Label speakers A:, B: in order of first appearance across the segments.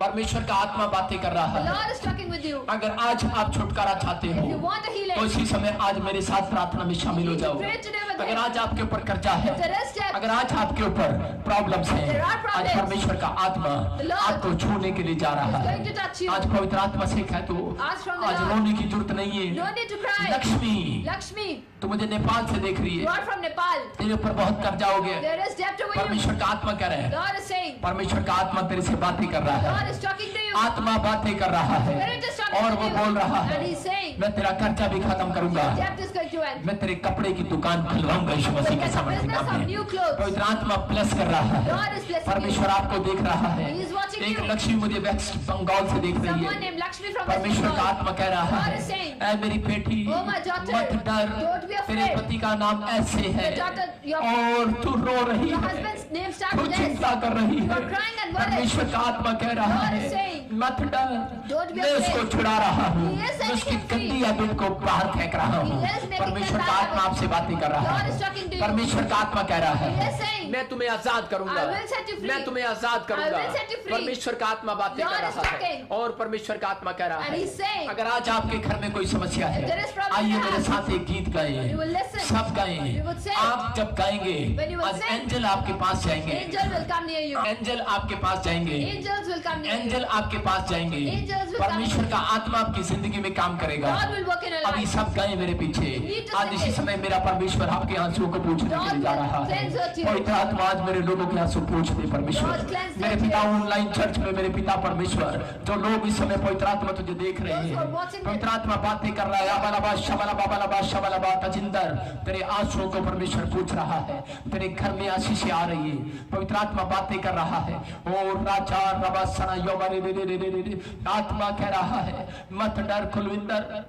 A: परमेश्वर का आत्मा बातें कर रहा
B: The
A: है।
B: Lord is talking with you.
A: अगर आज आप छुटकारा चाहते
B: If you
A: हो
B: want a healing,
A: तो इसी समय आज मेरे साथ प्रार्थना में शामिल हो
B: you
A: जाओ।
B: pray today with
A: अगर
B: him.
A: आज आपके ऊपर कर्जा है,
B: If there is debt,
A: अगर आज आपके ऊपर प्रॉब्लम्स हैं,
B: There are problems.
A: आज परमेश्वर का आत्मा
B: The Lord
A: आपको छूने के लिए जा रहा
B: is
A: है।
B: going to touch you.
A: आज पवित्र आत्मा से कह दो,
B: Ask from the
A: आज
B: Lord.
A: रोने की जरूरत नहीं है।
B: No need to cry.
A: Lakshmi,
B: Lakshmi,
A: तू मुझे नेपाल से देख रही
B: you
A: है,
B: are from Nepal.
A: तेरे ऊपर बहुत कर्जा हो गया।
B: There is debt over you.
A: परमेश्वर का आत्मा कह रहा है,
B: God is saying,
A: परमेश्वर का आत्मा तेरे से बातें कर रहा
B: God
A: है।
B: is talking to you.
A: आत्मा बातें कर रहा है
B: Spirit is talking
A: और
B: to
A: वो
B: you.
A: बोल रहा है,
B: And he's saying,
A: मैं तेरा कर्जा भी खत्म करूंगा,
B: debt is going to end.
A: मैं तेरे कपड़े की दुकान खुलवाऊंगा यीशु मसीह के सामर्थ्य
B: Business
A: नाम
B: of new
A: में।
B: clothes.
A: पवित्र आत्मा प्लस कर रहा है।
B: God is blessing
A: परमेश्वर
B: you.
A: आपको देख रहा है।
B: He is watching
A: एक
B: you.
A: लक्ष्मी मुझे वेस्ट बंगाल से देख रही
B: Someone
A: है।
B: named Lakshmi from West
A: परमेश्वर का
B: Bengal.
A: आत्मा कह रहा
B: God
A: है,
B: is saying,
A: ऐ मेरी बेटी,
B: Oh my daughter,
A: मत डर,
B: don't be
A: तेरे
B: afraid.
A: पति का नाम ऐसे है
B: Your daughter, your-
A: और तू रो रही
B: Your
A: है,
B: husband's name starts
A: तू
B: with S.
A: चिंता कर रही
B: You
A: है।
B: are crying and worried.
A: परमेश्वर का आत्मा कह रहा
B: God is
A: है,
B: saying,
A: मत डर,
B: Don't be
A: मैं उसको
B: afraid.
A: छुड़ा रहा हूँ,
B: He is
A: मैं उसकी
B: setting him free.
A: गंदी आदत को बाहर फेंक रहा हूँ।
B: He is making
A: परमेश्वर
B: them
A: का
B: bad
A: आत्मा
B: habits.
A: आपसे बातें कर रहा
B: God is
A: है।
B: talking to you.
A: परमेश्वर का आत्मा कह रहा
B: He is
A: है,
B: saying,
A: मैं तुम्हें आजाद करूंगा,
B: I will set you free.
A: मैं तुम्हें आजाद करूंगा।
B: I will set you free.
A: परमेश्वर का आत्मा बातें
B: God
A: कर
B: is
A: रहा है
B: talking.
A: और परमेश्वर का आत्मा कह रहा
B: And
A: है,
B: he's saying,
A: अगर आज आपके घर में कोई समस्या है,
B: there is problem
A: आइए
B: in
A: मेरे
B: your
A: साथ एक गीत गाएं,
B: You will listen.
A: सब गाएं।
B: You would sing.
A: आप जब गाएंगे
B: When you will
A: आज
B: sing,
A: एंजल आपके पास जाएंगे,
B: angels will come near you.
A: Angel आपके पास जाएंगे,
B: Angels will come near you.
A: Angel आपके पास जाएंगे।
B: Angels will come.
A: परमेश्वर का आत्मा आपकी जिंदगी में काम करेगा।
B: God will work in your
A: अभी
B: life.
A: सब गाएं मेरे पीछे।
B: Need to
A: आज
B: sing
A: इसी
B: it.
A: समय मेरा परमेश्वर आपके आंसुओं को पूछने के लिए जा रहा है।
B: Cleanse your tears.
A: पवित्र आत्मा आज मेरे लोगों के आंसू पूछ दे परमेश्वर।
B: God cleanse
A: मेरे
B: their
A: पिता
B: tears.
A: ऑनलाइन चर्च में मेरे पिता परमेश्वर, जो लोग इस समय पवित्र आत्मा तुझे देख रहे
B: Those who are
A: हैं,
B: watching this.
A: पवित्र आत्मा बातें कर रहा है। अबलबा शबलबा बलबा शबलबा तजिंदर, तेरे आंसुओं को परमेश्वर पूछ रहा है। तेरे घर में आशीष आ रही है, पवित्र आत्मा बातें कर रहा है। ओ राजा रबा सना योबा रे रे रे रे रे, आत्मा कह रहा है, मत डर कुलविंदर,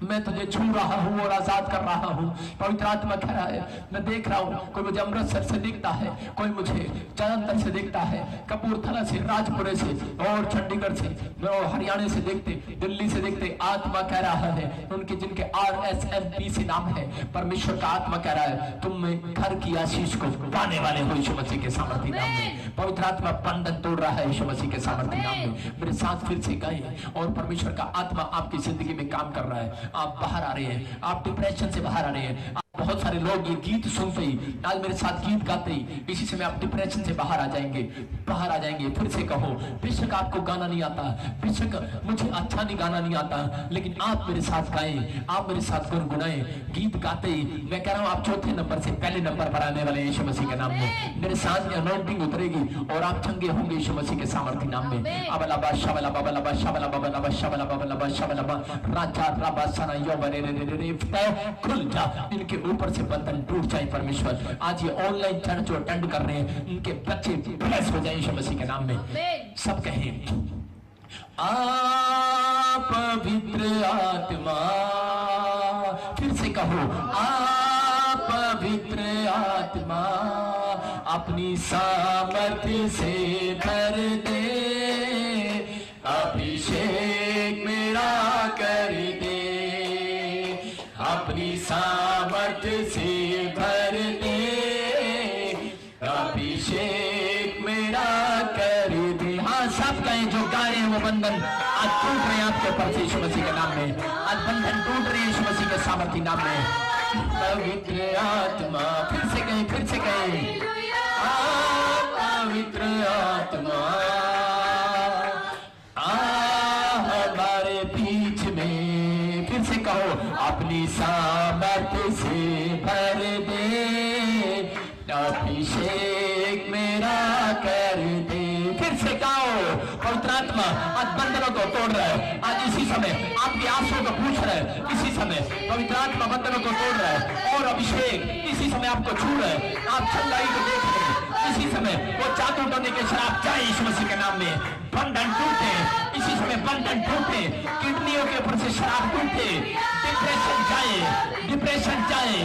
A: मैं तुझे छू रहा हूँ और आजाद कर रहा हूँ। पवित्र आत्मा कह रहा है, मैं देख रहा हूँ, कोई मुझे अमृतसर से दिखता है, कोई मुझे जालंधर से दिखता है, कपूरथला से, राजपुरे से और चंडीगढ़ से, और हरियाणा से दिखते, दिल्ली से दिखते। आत्मा कह रहा है, उनके जिनके RSMPC नाम है, परमेश्वर का आत्मा कह रहा है, तुम में घर की आशीष को पाने वाले हो यीशु मसीह के सामर्थ्य नाम में। पवित्र आत्मा बंधन तोड़ रहा है यीशु मसीह के सामर्थ्य नाम में। मेरे साथ फिर से गाएं और परमेश्वर का आत्मा आपकी जिंदगी में काम कर रहा है। आप बाहर आ रहे हैं, आप डिप्रेशन से बाहर आ रहे हैं। बहुत सारे लोग ये गीत सुनते ही, आज मेरे साथ गीत गाते ही, इसी समय आप डिप्रेशन से बाहर आ जाएंगे, बाहर आ जाएंगे। फिर से कहो, बेशक आपको गाना नहीं आता, बेशक मुझे अच्छा नहीं गाना नहीं आता, लेकिन आप मेरे साथ गाएं, आप मेरे साथ गुनगुनाएं। गीत गाते ही मैं कह रहा हूँ आप चौथे नंबर से पहले नंबर पर आने वाले यीशु मसीह के नाम में। मेरे साथ में अनॉइंटिंग उतरेगी और आप चंगे होंगे यीशु मसीह के सामर्थ्य नाम में। अबलबा शबलबा बलबा शबलबा बलबा शबलबा बलबा शबलबा राजा रबा सना योबा रे रे रे रे, खुल जा, इनके ऊपर से बंधन टूट जाए परमेश्वर। आज ये ऑनलाइन चर्च जो अटेंड कर रहे हैं, इनके बच्चे ब्लेस हो जाए यीशु मसीह के नाम में। सब कहें, आप पवित्र आत्मा, फिर से कहो, आप पवित्र आत्मा अपनी सामर्थ्य से भर दे, अभिषेक मेरा कर दे, अपनी सामर्थ्य से भर दे, अभिषेक मेरा कर दे। हाँ, सब कहें, जो गा रहे हैं वो बंधन आज टूट रहे हैं आपके ऊपर से यीशु मसीह के नाम में। आज बंधन टूट रहे हैं यीशु मसीह के सामर्थ्य नाम में। पवित्र आत्मा, फिर से कहें, फिर से कहें, पवित्र आत्मा हमारे बीच में, फिर से कहो, अपनी सामर्थ्य से भर दे, अभिषेक मेरा कर दे। फिर से कहो, पवित्र आत्मा आज बंधनों को तोड़ रहा है। आज इसी समय आपके आंसुओं को पूछ रहा है, इसी समय पवित्र आत्मा बंधनों को तोड़ रहा है और अभिषेक इसी समय आपको छू रहा है। आप चंगाई को देख रहे हैं, इसी समय वो जादू टोने के शराब जाए यीशु मसीह के नाम में। बंधन टूटे, इसी समय बंधन टूटे, किडनियों के ऊपर से शराब टूटे, डिप्रेशन जाए, डिप्रेशन जाए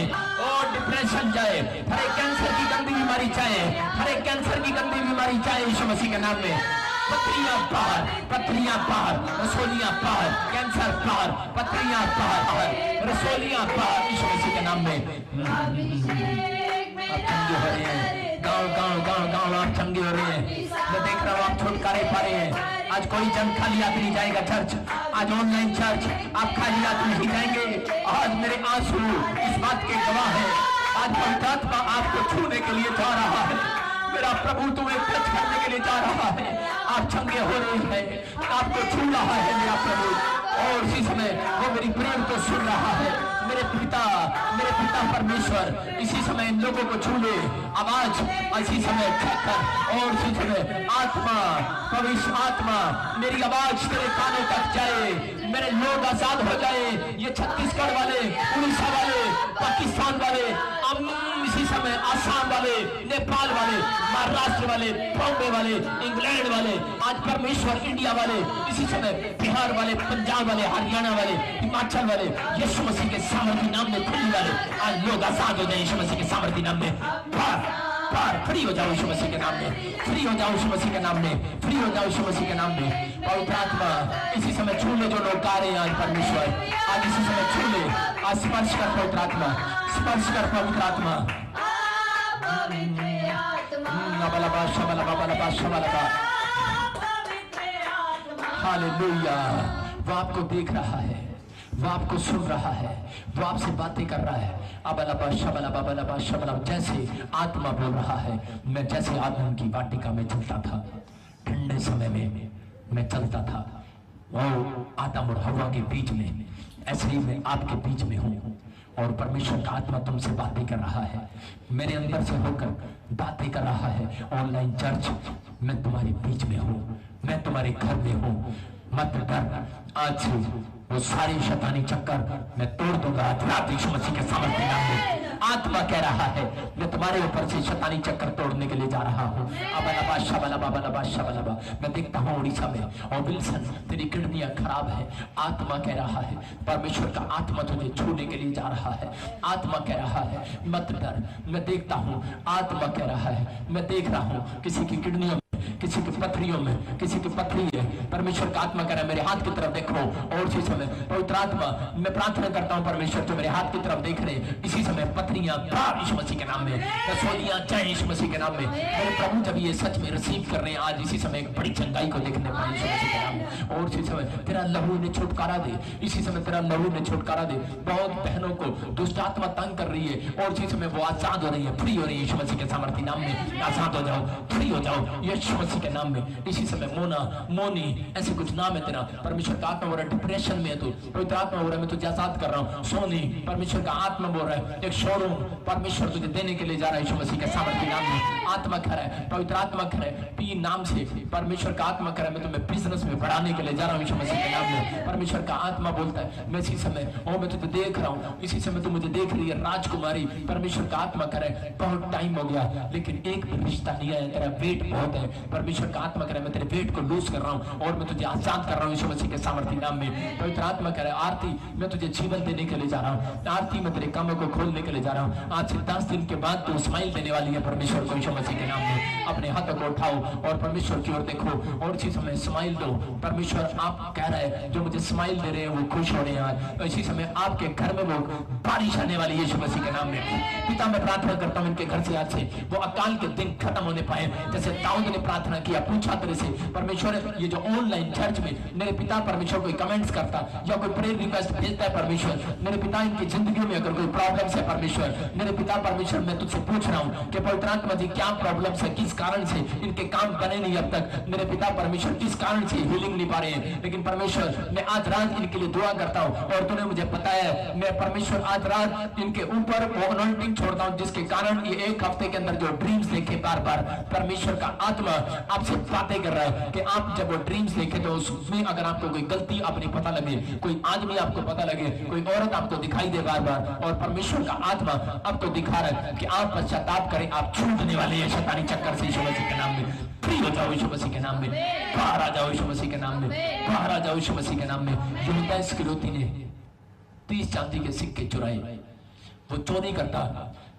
A: और डिप्रेशन जाए, हर एक कैंसर की गंदी बीमारी जाए, हर एक कैंसर की गंदी बीमारी जाए यीशु मसीह के नाम में। पथरियां बाहर, पथरियां बाहर, रसोलियां बाहर, कैंसर बाहर, पथरियां बाहर, रसोलियां बाहर यीशु मसीह के नाम में। आप चंगे हो रहे हैं, गाँव गाँव गाँव गाँव आप चंगे हो रहे हैं। मैं देख रहा हूँ आप छुटकारे पा रहे हैं। आज कोई जन खाली हाथ नहीं जाएगा चर्च, आज ऑनलाइन चर्च आप खाली हाथ नहीं जाएंगे। आज मेरे आंसू इस बात के गवाह है, आज पवित्र आत्मा आपको छूने के लिए जा रहा है। मेरा प्रभु तुम्हें टच करने के लिए जा रहा है। आप चंगे हो रहे हैं, आपको छू रहा है मेरा प्रभु, और इसी समय वो मेरी प्रेम को सुन रहा है। मेरे पिता परमेश्वर इसी समय इन लोगों को छू ले, आवाज इसी समय कहकर, और इसी समय आत्मा, पवित्र आत्मा, मेरी आवाज तेरे कानों तक जाए, मेरे लोग आजाद हो जाए। ये छत्तीसगढ़ वाले, उड़ीसा वाले, पाकिस्तान वाले, इसी समय आसाम वाले, नेपाल वाले, महाराष्ट्र वाले, बॉम्बे वाले, इंग्लैंड वाले, आज परमेश्वर इंडिया वाले, इसी समय बिहार वाले, पंजाब वाले, हरियाणा वाले, हिमाचल वाले, यीशु मसीह के सामर्थी नाम में खुली वाले, आज लोग आजाद हो जाए यीशु मसीह के सामर्थी नाम में। बार फ्री हो जाओ यीशु मसीह के नाम में, फ्री हो जाओ यीशु मसीह के नाम में, फ्री हो जाओ यीशु मसीह के नाम में। पवित्र आत्मा इसी समय छू ले जो लोग गा रहे हैं आज परमेश्वर, आज इसी समय छू ले, आज स्पर्श कर पवित्र आत्मा, स्पर्श कर पवित्र आत्मा। हालेलुया। वो आपको देख रहा है, वो आपको सुन रहा है, वो आपसे बातें कर रहा है। अबलबा शबलबा शबलबा, जैसे आत्मा बोल रहा है। मैं जैसे आदम की वाटिका में चलता था, ठंडे समय में मैं चलता था, वो आदम और हवा के बीच में, ऐसे ही मैं आपके बीच में हूँ। और परमेश्वर का आत्मा तुमसे बातें कर रहा है, मेरे अंदर से होकर बातें कर रहा है। ऑनलाइन चर्च, मैं तुम्हारे बीच में हूँ, मैं तुम्हारे घर में हूँ, मत डर। आज से वो सारे शैतानी चक्कर मैं तोड़ दूंगा आज रात यीशु मसीह के सामर्थ्य नाम में। आत्मा कह रहा है मैं तुम्हारे ऊपर से शैतानी चक्कर तोड़ने के लिए जा रहा हूँ। अबलबा शबलबा शबलबा। मैं देखता हूँ उड़ीसा में, और विल्सन तेरी किडनियां खराब है। आत्मा कह रहा है, परमेश्वर का आत्मा तुझे छूने के लिए जा रहा है। आत्मा कह रहा है मत डर। मैं देखता हूँ, आत्मा कह रहा है, मैं देख रहा हूँ किसी की किडनियों, किसी की पथरियों में, किसी की पथरी है। परमेश्वर का आत्मा कह रहा है मेरे हाथ की तरफ देखो। और इसी समय पवित्र आत्मा, मैं प्रार्थना करता हूँ परमेश्वर जो मेरे हाथ की तरफ देख रहे हैं, इसी समय पथरियां बाहर यीशु मसीह के नाम में, रसोलियां जाए यीशु मसीह के नाम में। मेरे प्रभु जब ये सच में रिसीव कर रहे हैं आज इसी समय एक बड़ी चंगाई को देखने पाए यीशु मसीह के नाम में। और इसी समय तेरा लहू ने छुटकारा दे, इसी समय तेरा लहू ने छुटकारा दे। बहुत बहनों को दुष्ट आत्मा तंग कर रही है, और इसी समय वो आजाद हो रही है, फ्री हो रही है यीशु मसीह के सामर्थ्य नाम में। आजाद हो जाओ, फ्री हो जाओ यीशु मसीह के नाम में। इसी समय मोना, मोनी, ऐसे कुछ नाम है तेरा। परमेश्वर का आत्मा बोल रहा है डिप्रेशन में है तू, पवित्र आत्मा बोल रहा है मैं तुझे आजाद कर रहा हूँ। सोनी, परमेश्वर का आत्मा बोल रहा है एक शोरूम परमेश्वर तुझे देने के लिए जा रहा है यीशु मसीह के सामर्थ्य नाम में। आत्मा कह रहा है, पवित्र आत्मा कह रहा है पी नाम से, परमेश्वर का आत्मा कह रहा है मैं तुम्हें बिजनेस में बढ़ाने के लिए जा रहा हूँ यीशु मसीह के नाम में। परमेश्वर का आत्मा बोलता है मैं इसी समय, और मैं तुझे देख रहा हूँ, इसी समय तू मुझे देख रही है राजकुमारी। परमेश्वर का आत्मा कह रहा है बहुत टाइम हो गया लेकिन एक भी रिश्ता नहीं आया, तेरा वेट बहुत है। परमेश्वर का आत्मा कह रहा है मैं तेरे वेट को लूज कर रहा हूँ और मैं तुझे आजाद कर रहा हूँ यीशु मसीह के सामर्थ्य नाम में। पवित्र आत्मा कह रहा है आरती मैं तुझे जीवन देने के लिए जा रहा हूँ, आरती मैं तेरे कामों को खोलने के लिए जा रहा हूँ। आज से 10 दिन के बाद तू स्माइल देने वाली है परमेश्वर को यीशु मसीह के नाम में। अपने हाथों को उठाओ और परमेश्वर की ओर देखो, और इसी समय स्माइल दो। परमेश्वर आप कह रहा है जो मुझे स्माइल दे रहे हैं वो खुश हो रहे हैं। इसी समय आपके घर में वो बारिश आने वाली है यीशु मसीह के नाम में। पिता मैं प्रार्थना करता हूँ इनके घर से आज से वो अकाल के दिन खत्म होने पाए, जैसे दाऊद ने प्रार्थना किया, पूछा तेरे से परमेश्वर। ये जो ऑनलाइन चर्च में मेरे पिता परमेश्वर कोई कमेंट्स करता या कोई प्रेयर रिक्वेस्ट भेजता है परमेश्वर, मेरे पिता इनकी जिंदगी में अगर कोई प्रॉब्लम्स है परमेश्वर, मेरे पिता परमेश्वर मैं तुझसे पूछ रहा हूँ कि पवित्र आत्मा जी क्या प्रॉब्लम्स है, किस कारण से इनके काम बने नहीं अब तक, मेरे पिता परमेश्वर किस कारण से हीलिंग नहीं पा रहे हैं। लेकिन परमेश्वर मैं आज रात इनके लिए दुआ करता हूँ, और तूने मुझे बताया मैं परमेश्वर आज रात इनके ऊपर वो अनॉइंटिंग छोड़ता हूँ जिसके कारण ये एक हफ्ते के अंदर जो ड्रीम्स देखे बार बार, परमेश्वर का आत्मा आपसे बातें कर रहा है कि आप जब वो ड्रीम्स देखे तो उसमें अगर आपको कोई गलती अपनी पता लगे, कोई आदमी आपको पता लगे, कोई औरत आपको दिखाई दे बार बार, और परमेश्वर का आत्मा आपको दिखा रहा है कि आप पश्चाताप करें, आप छूटने वाले हैं शैतानी चक्कर से यीशु मसीह के नाम में। फ्री हो जाओ यीशु मसीह के नाम में, बाहर आ जाओ यीशु मसीह के नाम में, बाहर आ जाओ यीशु मसीह के नाम में। यहूदा इस्करियोती ने 30 चांदी के सिक्के चुराए, वो चोरी करता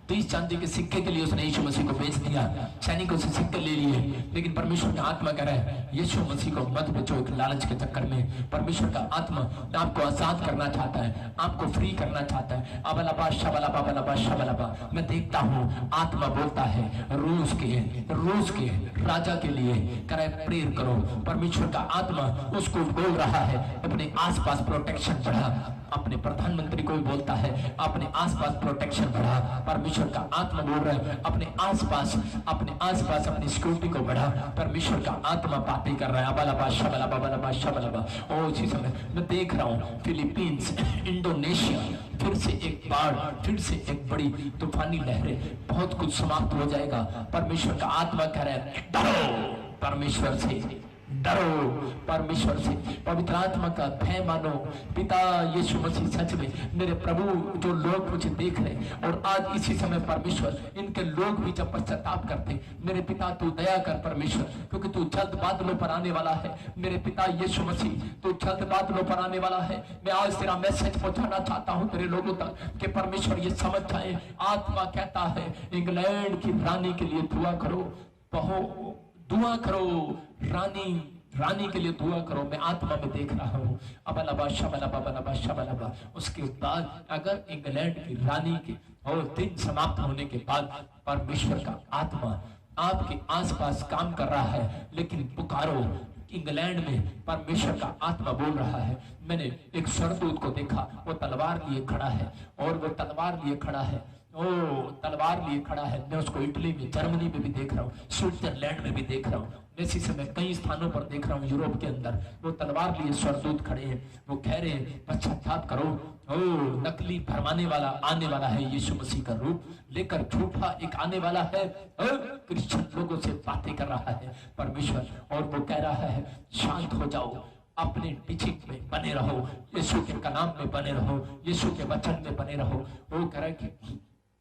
A: 30 चांदी के सिक्के के लिए उसने यीशु मसीह को बेच दिया, सैनिकों से सिक्के ले लिए, लेकिन परमेश्वर का आत्मा कह रहा है यीशु मसीह को मत बेचो एक लालच के चक्कर में। परमेश्वर का आत्मा आपको आजाद करना चाहता है, आपको फ्री करना चाहता है। अबलबा शबलबा बलबा शबलबा, मैं देखता हूँ आत्मा बोलता है रूस के राजा के लिए करे प्रेयर करो। परमेश्वर का आत्मा उसको बोल रहा है अपने आसपास प्रोटेक्शन बढ़ा। अपने प्रधानमंत्री को भी बोलता है अपने आसपास प्रोटेक्शन बढ़ा। परमेश्वर का आत्मा बोल रहा है अपने आसपास अपनी सिक्योरिटी को बढ़ा। परमेश्वर का आत्मा बातें कर रहा है। अबलबा शबलबा बलबा शबलबा। और इसी समय मैं देख रहा हूँ फिलीपींस, इंडोनेशिया, फिर से एक बाढ़, फिर से एक बड़ी तूफानी लहरें, बहुत कुछ समाप्त हो जाएगा। परमेश्वर का आत्मा कह रहा है डरो परमेश्वर से, डरो परमेश्वर से, पवित्र आत्मा का भय मानो। पिता यीशु मसीह सच में मेरे प्रभु, जो लोग मुझे देख रहे हैं और आज इसी समय परमेश्वर इनके लोग भी जब पश्चाताप करते, मेरे पिता तू दया कर परमेश्वर, क्योंकि तू जल्द बादलों पर आने वाला है। मेरे पिता यीशु मसीह तू जल्द बादलों पर आने वाला है। मैं आज तेरा मैसेज पहुंचाना चाहता हूं तेरे लोगों तक कि परमेश्वर ये समझ जाए। आत्मा कहता है इंग्लैंड की रानी के लिए दुआ करो, दुआ करो, रानी के लिए दुआ करो। मैं आत्मा में देख रहा हूँ अबलबा शबलबा बलबा शबलबा। उसके बाद अगर इंग्लैंड की रानी के और दिन समाप्त होने के बाद परमेश्वर का आत्मा आपके आसपास काम कर रहा है, लेकिन पुकारो। इंग्लैंड में परमेश्वर का आत्मा बोल रहा है। मैंने एक स्वर्गदूत को देखा, वो तलवार लिए खड़ा है, और वो तलवार लिए खड़ा है, तलवार लिए खड़ा है। मैं उसको इटली में, जर्मनी में भी देख रहा हूँ, स्विट्जरलैंड में भी देख रहा हूँ, इसी समय कई स्थानों पर देख रहा हूँ यूरोप के अंदर। वो तलवार लिए स्वर्गदूत खड़े हैं, वो कह रहे हैं पश्चाताप करो। नकली भरमाने वाला आने वाला है, यीशु मसीह का रूप लेकर झूठा एक आने वाला है, क्रिश्चियन लोगों से बातें कर रहा है परमेश्वर। और वो कह रहा है शांत हो जाओ, अपने टीचिंग में बने रहो, यीशु के कलाम में बने रहो, यीशु के वचन में बने रहो। वो कह रहा है कि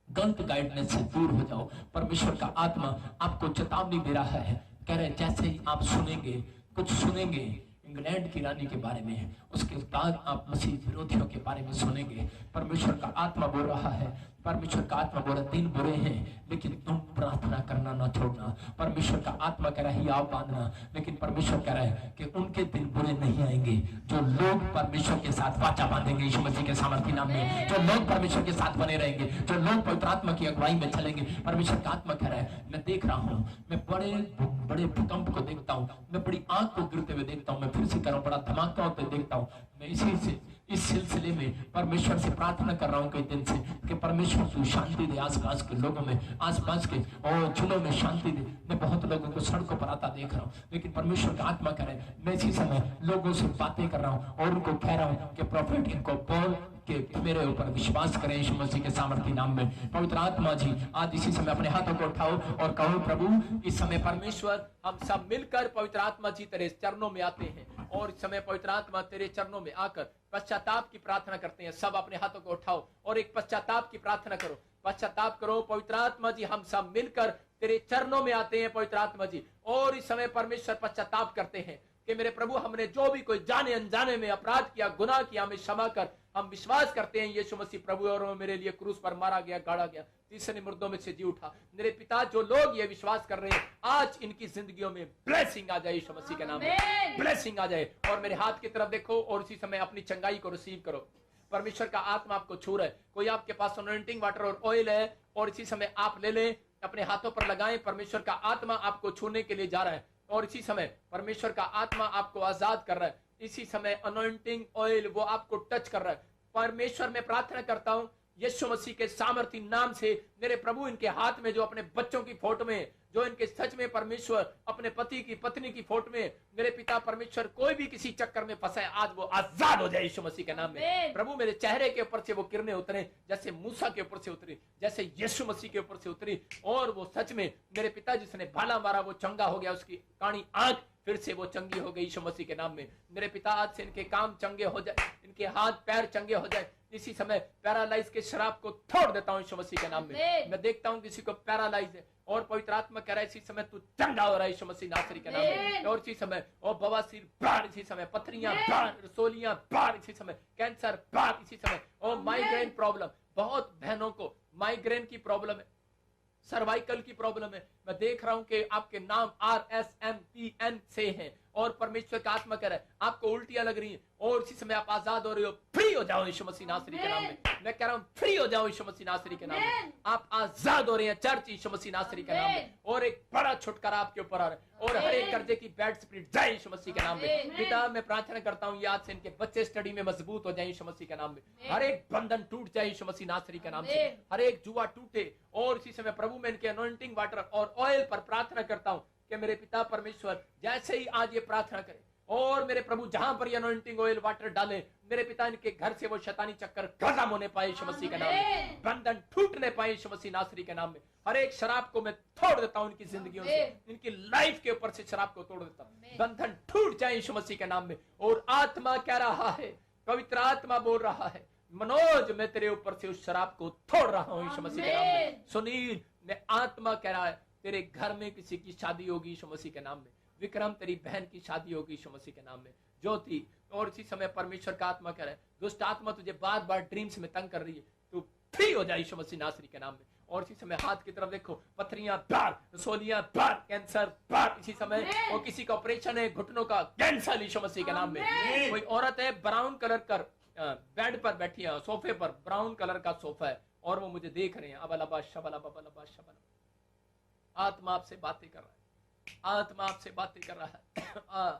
A: गलत गाइडेंस से दूर हो जाओ। परमेश्वर का आत्मा आपको चेतावनी दे रहा है, कह रहे जैसे ही आप सुनेंगे, कुछ सुनेंगे इंग्लैंड की रानी के बारे में, उसके बाद आप मसीह विरोधियों के बारे में सुनेंगे। परमेश्वर का आत्मा बोल रहा है, परमेश्वर का आत्मा बोल रहा है दिन बुरे हैं, लेकिन तुम प्रार्थना करना ना छोड़ना। परमेश्वर का आत्मा कह रहा है आप बांधना, लेकिन परमेश्वर कह रहा है कि उनके दिन बुरे नहीं आएंगे जो लोग परमेश्वर के साथ वाचा बांधेंगे यीशु मसीह के सामर्थी नाम में, जो लोग परमेश्वर के साथ बने रहेंगे, जो लोग पवित्र आत्मा की अगुवाई में चलेंगे। परमेश्वर का आत्मा कह रहा है मैं देख रहा हूँ, मैं बड़े बड़े भूकंप को देखता हूँ, मैं बड़ी आग को गिरते हुए देखता हूँ, मैं फिर से कर रहा हूँ बड़ा धमाका होते देखता हूँ। मैं इस सिलसिले में परमेश्वर से प्रार्थना कर रहा हूँ कई दिन से कि परमेश्वर तू शांति दे आसपास के लोगों में, आसपास के और जिलों में शांति दे। मैं बहुत लोगों को सड़कों पर आता देख रहा हूँ, लेकिन परमेश्वर का आत्मा करे मैं इसी समय लोगों से बातें कर रहा हूँ और उनको कह रहा हूँ कि प्रॉफिट इनको बोल कि मेरे ऊपर विश्वास करें यीशु मसीह के सामर्थी नाम में। पवित्र आत्मा जी आज इसी समय अपने हाथों को उठाओ और कहो प्रभु इस समय परमेश्वर हम सब मिलकर पवित्र आत्मा जी तेरे चरणों में आते हैं, और इस समय पवित्र आत्मा तेरे चरणों में आकर पश्चाताप की प्रार्थना करते हैं। सब अपने हाथों को उठाओ और एक पश्चाताप की प्रार्थना करो, पश्चाताप करो। पवित्र आत्मा जी हम सब मिलकर तेरे चरणों में आते हैं पवित्र आत्मा जी, और इस समय परमेश्वर पश्चाताप करते हैं कि मेरे प्रभु हमने जो भी कोई जाने अनजाने में अपराध किया, गुनाह किया, हमें क्षमा कर। हम विश्वास करते हैं यीशु मसीह प्रभु और मेरे लिए क्रूस पर मारा गया, गाड़ा गया, तीसरे मुर्दों में से जी उठा। मेरे पिता जो लोग ये विश्वास कर रहे हैं आज इनकी जिंदगियों में ब्लेसिंग आ जाए यीशु मसीह के नाम में, ब्लेसिंग आ जाए। और मेरे हाथ की तरफ देखो और इसी समय अपनी चंगाई को रिसीव करो। परमेश्वर का आत्मा आपको छू रहा है। कोई आपके पास अनॉइंटिंग वाटर और ऑयल है और इसी समय आप ले लें, अपने हाथों पर लगाएं। परमेश्वर का आत्मा आपको छूने के लिए जा रहा है और इसी समय परमेश्वर का आत्मा आपको आजाद कर रहा है। इसी समय अनॉइंटिंग ऑयल वो आपको टच कर रहा है। परमेश्वर मैं प्रार्थना करता हूं यीशु मसीह के सामर्थी नाम से, मेरे प्रभु इनके हाथ में जो अपने बच्चों की फोटो में, जो इनके सच में परमेश्वर अपने पति की पत्नी की फोटो में, मेरे पिता परमेश्वर कोई भी किसी चक्कर में फंसा है आज वो आजाद हो जाए यीशु मसीह के नाम में। प्रभु मेरे चेहरे के ऊपर से वो किरणें उतरे जैसे मूसा के ऊपर से उतरी, जैसे यीशु मसीह के ऊपर से उतरी, और वो सच में मेरे पिता जिसने भाला मारा वो चंगा हो गया, उसकी काणी आंख
C: फिर से वो चंगी हो गई यीशु मसीह के नाम में। मेरे पिता आज से इनके काम चंगे हो जाए, इनके हाथ पैर चंगे हो जाए। इसी समय पैरालाइज के शराब को तोड़ देता हूँ यीशु मसीह के नाम में। मैं देखता हूँ किसी को पैरालाइज है और पवित्र आत्मा कह रहा है इसी समय तू चंगा हो रहा है यीशु मसीह नासरी के नाम में। और इसी समय और बवासीर बाहर, इसी समय पथरियां बाहर, रसोलियां बाहर, इसी समय कैंसर बाहर, इसी समय और माइग्रेन प्रॉब्लम, बहुत बहनों को माइग्रेन की प्रॉब्लम है, सर्वाइकल की प्रॉब्लम है। मैं देख रहा हूं कि आपके नाम RSMPN से हैं और परमेश्वर का आत्मा कह रहा है आपको उल्टियां लग रही हैं और इसी समय आप आजाद हो रहे हो। फ्री हो जाओ यीशु मसीह नासरी के नाम में। मैं कह रहा हूं फ्री हो जाओ यीशु मसीह नासरी के नाम में। आप आजाद हो रहे हैं चर्च यीशु मसीह नासरी के नाम में। और एक बड़ा छुटकारा आपके ऊपर आ रहा है और हर एक कर्जे की बैड स्पिरिट जाए यीशु मसीह के नाम में। पिता मैं प्रार्थना करता हूं आज से इनके बच्चे स्टडी में मजबूत हो जाए यीशु मसीह के नाम में। हर एक बंधन टूट जाए यीशु मसीह नासरी के नाम से। हर एक जुआ टूटे और इसी समय प्रभु मैं इनके अनॉइंटिंग वाटर और ऑयल पर प्रार्थना करता हूं कि मेरे पिता परमेश्वर जैसे ही आज ये प्रार्थना करे और मेरे प्रभु जहां पर ये अनॉइंटिंग ऑयल वाटर डाले, मेरे पिता इनके घर से वो शैतानी चक्कर खत्म होने पाए यीशु मसीह के नाम में। बंधन टूटने पाए यीशु मसीह नासरी के नाम में। हर एक शराब को मैं तोड़ देता हूं इनकी जिंदगियों से, इनकी लाइफ के ऊपर से शराब को तोड़ देता हूं। बंधन टूट जाए यीशु मसीह के नाम में। और आत्मा कह रहा है, पवित्र आत्मा बोल रहा है, मनोज मैं तेरे ऊपर से उस शराब को तोड़ रहा हूं यीशु मसीह के नाम में। सुनील मैं आत्मा कह रहा है तेरे घर में किसी की शादी होगी यीशु मसीह के नाम में। विक्रम तेरी बहन की शादी होगी यीशु मसीह के नाम में। ज्योति और इसी समय परमेश्वर का आत्मा कह रहा है दुष्ट आत्मा तुझे बार बार ड्रीम्स में तंग कर रही है, तू फ्री हो जाए यीशु मसीह नासरी के नाम में। और इसी समय हाथ की तरफ देखो, पथरियां बार, रसोलियां बार, कैंसर बार, इसी समय और किसी का ऑपरेशन है घुटनों का, कैंसर यीशु मसीह के नाम में। कोई औरत है ब्राउन कलर कर बेड पर बैठी है, सोफे पर ब्राउन कलर का सोफा है और वो मुझे देख रहे हैं। अबलबा शबलबा बलबा शबलबा। आत्मा आपसे बातें कर रहा है, आत्मा आपसे बातें कर रहा है।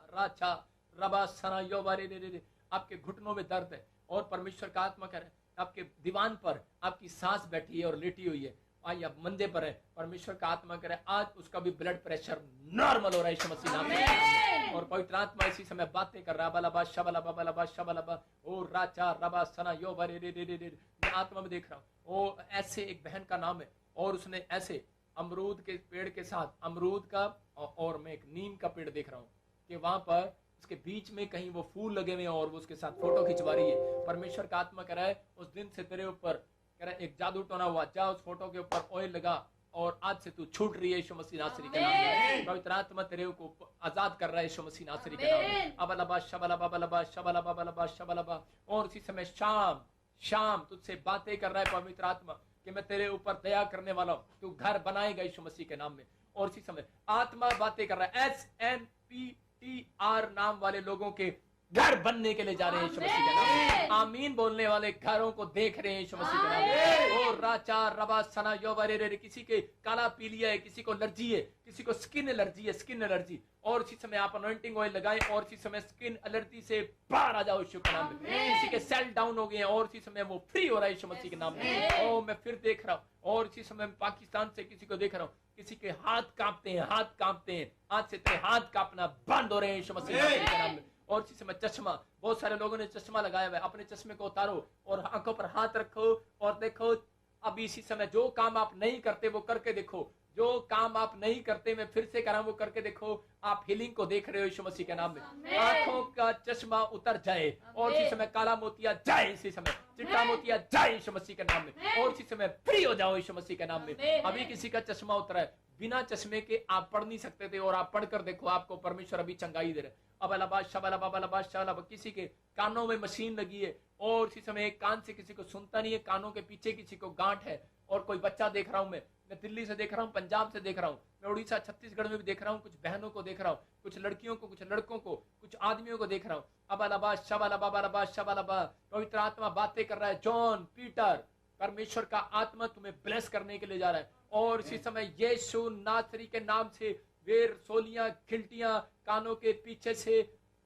C: राचा रबा सना योबारे रे रे रे। आपके घुटनों में दर्द है और परमेश्वर का आत्मा कह रहा है आपके दीवान पर आपकी सांस बैठी है और लेटी हुई है, आज आप मंदे पर है। परमेश्वर का आत्मा कह रहा है आज उसका भी ब्लड प्रेशर नॉर्मल हो रहा है यीशु मसीह नाम में। और पवित्र आत्मा इसी समय बातें कर रहा है। बलबा शबलबा बलबा शबलबा ओ राचा रबा सना योबारे रे रे रे रे। मैं आत्मा में देख रहा हूँ वो ऐसे एक बहन का नाम है और उसने ऐसे अमरूद के पेड़ के साथ अमरूद का और मैं एक नीम का पेड़ देख रहा हूँ कि वहां पर उसके बीच में कहीं वो फूल लगे हुए हैं और वो उसके साथ फोटो खिंचवा रही है। परमेश्वर का आत्मा कह रहा है उस दिन से तेरे ऊपर कह रहा है एक जादू टोना हुआ, जा उस फोटो के ऊपर ऑयल लगा और आज से तू छूट रही है यीशु मसीह नासरी के नाम में। पवित्र आत्मा तेरे को आजाद कर रहा है यीशु मसीह नासरी के नाम में। अबलबा शबलबा बलबा शबलबा बलबा शबलबा। और इसी समय शाम शाम तुझसे बातें कर रहा है पवित्र आत्मा कि मैं तेरे ऊपर दया करने वाला हूं, तू घर बनाएगा यीशु मसीह के नाम में। और इसी समय आत्मा बातें कर रहा है SNPTR नाम वाले लोगों के घर बनने के लिए जा रहे हैं यीशु मसीह के नाम में। आमीन बोलने वाले घरों को देख रहे हैं यीशु मसीह के नाम में। और राचा रबा सना योबारे रे। किसी के काला पीलिया है, किसी को एलर्जी है, किसी को स्किन एलर्जी है, स्किन एलर्जी। और इसी समय आप अनॉइंटिंग ऑयल लगाएं और इसी समय स्किन एलर्जी से बाहर आ जाओ यीशु के नाम में। किसी के सेल डाउन हो गए हैं और इसी समय वो फ्री हो रहा है यीशु मसीह के नाम में। ओ मैं फिर देख रहा हूँ और इसी समय पाकिस्तान से किसी को देख रहा हूँ, किसी के हाथ कांपते हैं, हाथ कांपते हैं। आज से तेरे हाथ कांपना बंद हो रहे हैं यीशु मसीह के नाम में। और इसी समय चश्मा, बहुत सारे लोगों ने चश्मा लगाया हुआ है, अपने चश्मे को उतारो और आंखों पर हाथ रखो और देखो अभी इसी समय जो काम आप नहीं करते वो करके देखो। जो काम आप नहीं करते मैं फिर से करा वो करके देखो। आप हीलिंग को देख रहे हो यीशु मसीह के नाम में। आंखों का चश्मा उतर जाए और इसी समय काला मोतिया जाए, इसी समय चिट्टा मोतिया जाए यीशु मसीह के नाम में। और इसी समय फ्री हो जाओ यीशु मसीह के नाम में। अभी किसी का चश्मा उतरा है, बिना चश्मे के आप पढ़ नहीं सकते थे और आप पढ़कर देखो आपको परमेश्वर अभी चंगाई दे रहे। अबलबा शबलबा बलबा शबलबा। किसी के कानों में मशीन लगी है और इसी समय एक कान से किसी को सुनता नहीं है, कानों के पीछे किसी को गांठ है। और कोई बच्चा देख रहा हूं मैं दिल्ली से देख रहा हूं, पंजाब से देख रहा हूं, मैं उड़ीसा छत्तीसगढ़ में भी देख रहा हूं। कुछ बहनों को देख रहा हूं, कुछ लड़कियों को, कुछ लड़कों को, कुछ आदमियों को देख रहा हूं। अबलबा शबलबा बलबा शबलबा। पवित्र आत्मा बातें कर रहा है। जॉन पीटर, परमेश्वर का आत्मा तुम्हें ब्लेस करने के लिए जा रहा है। और इसी समय यीशु नासरी के नाम से वे सोलियां खिल्टियां कानों के पीछे से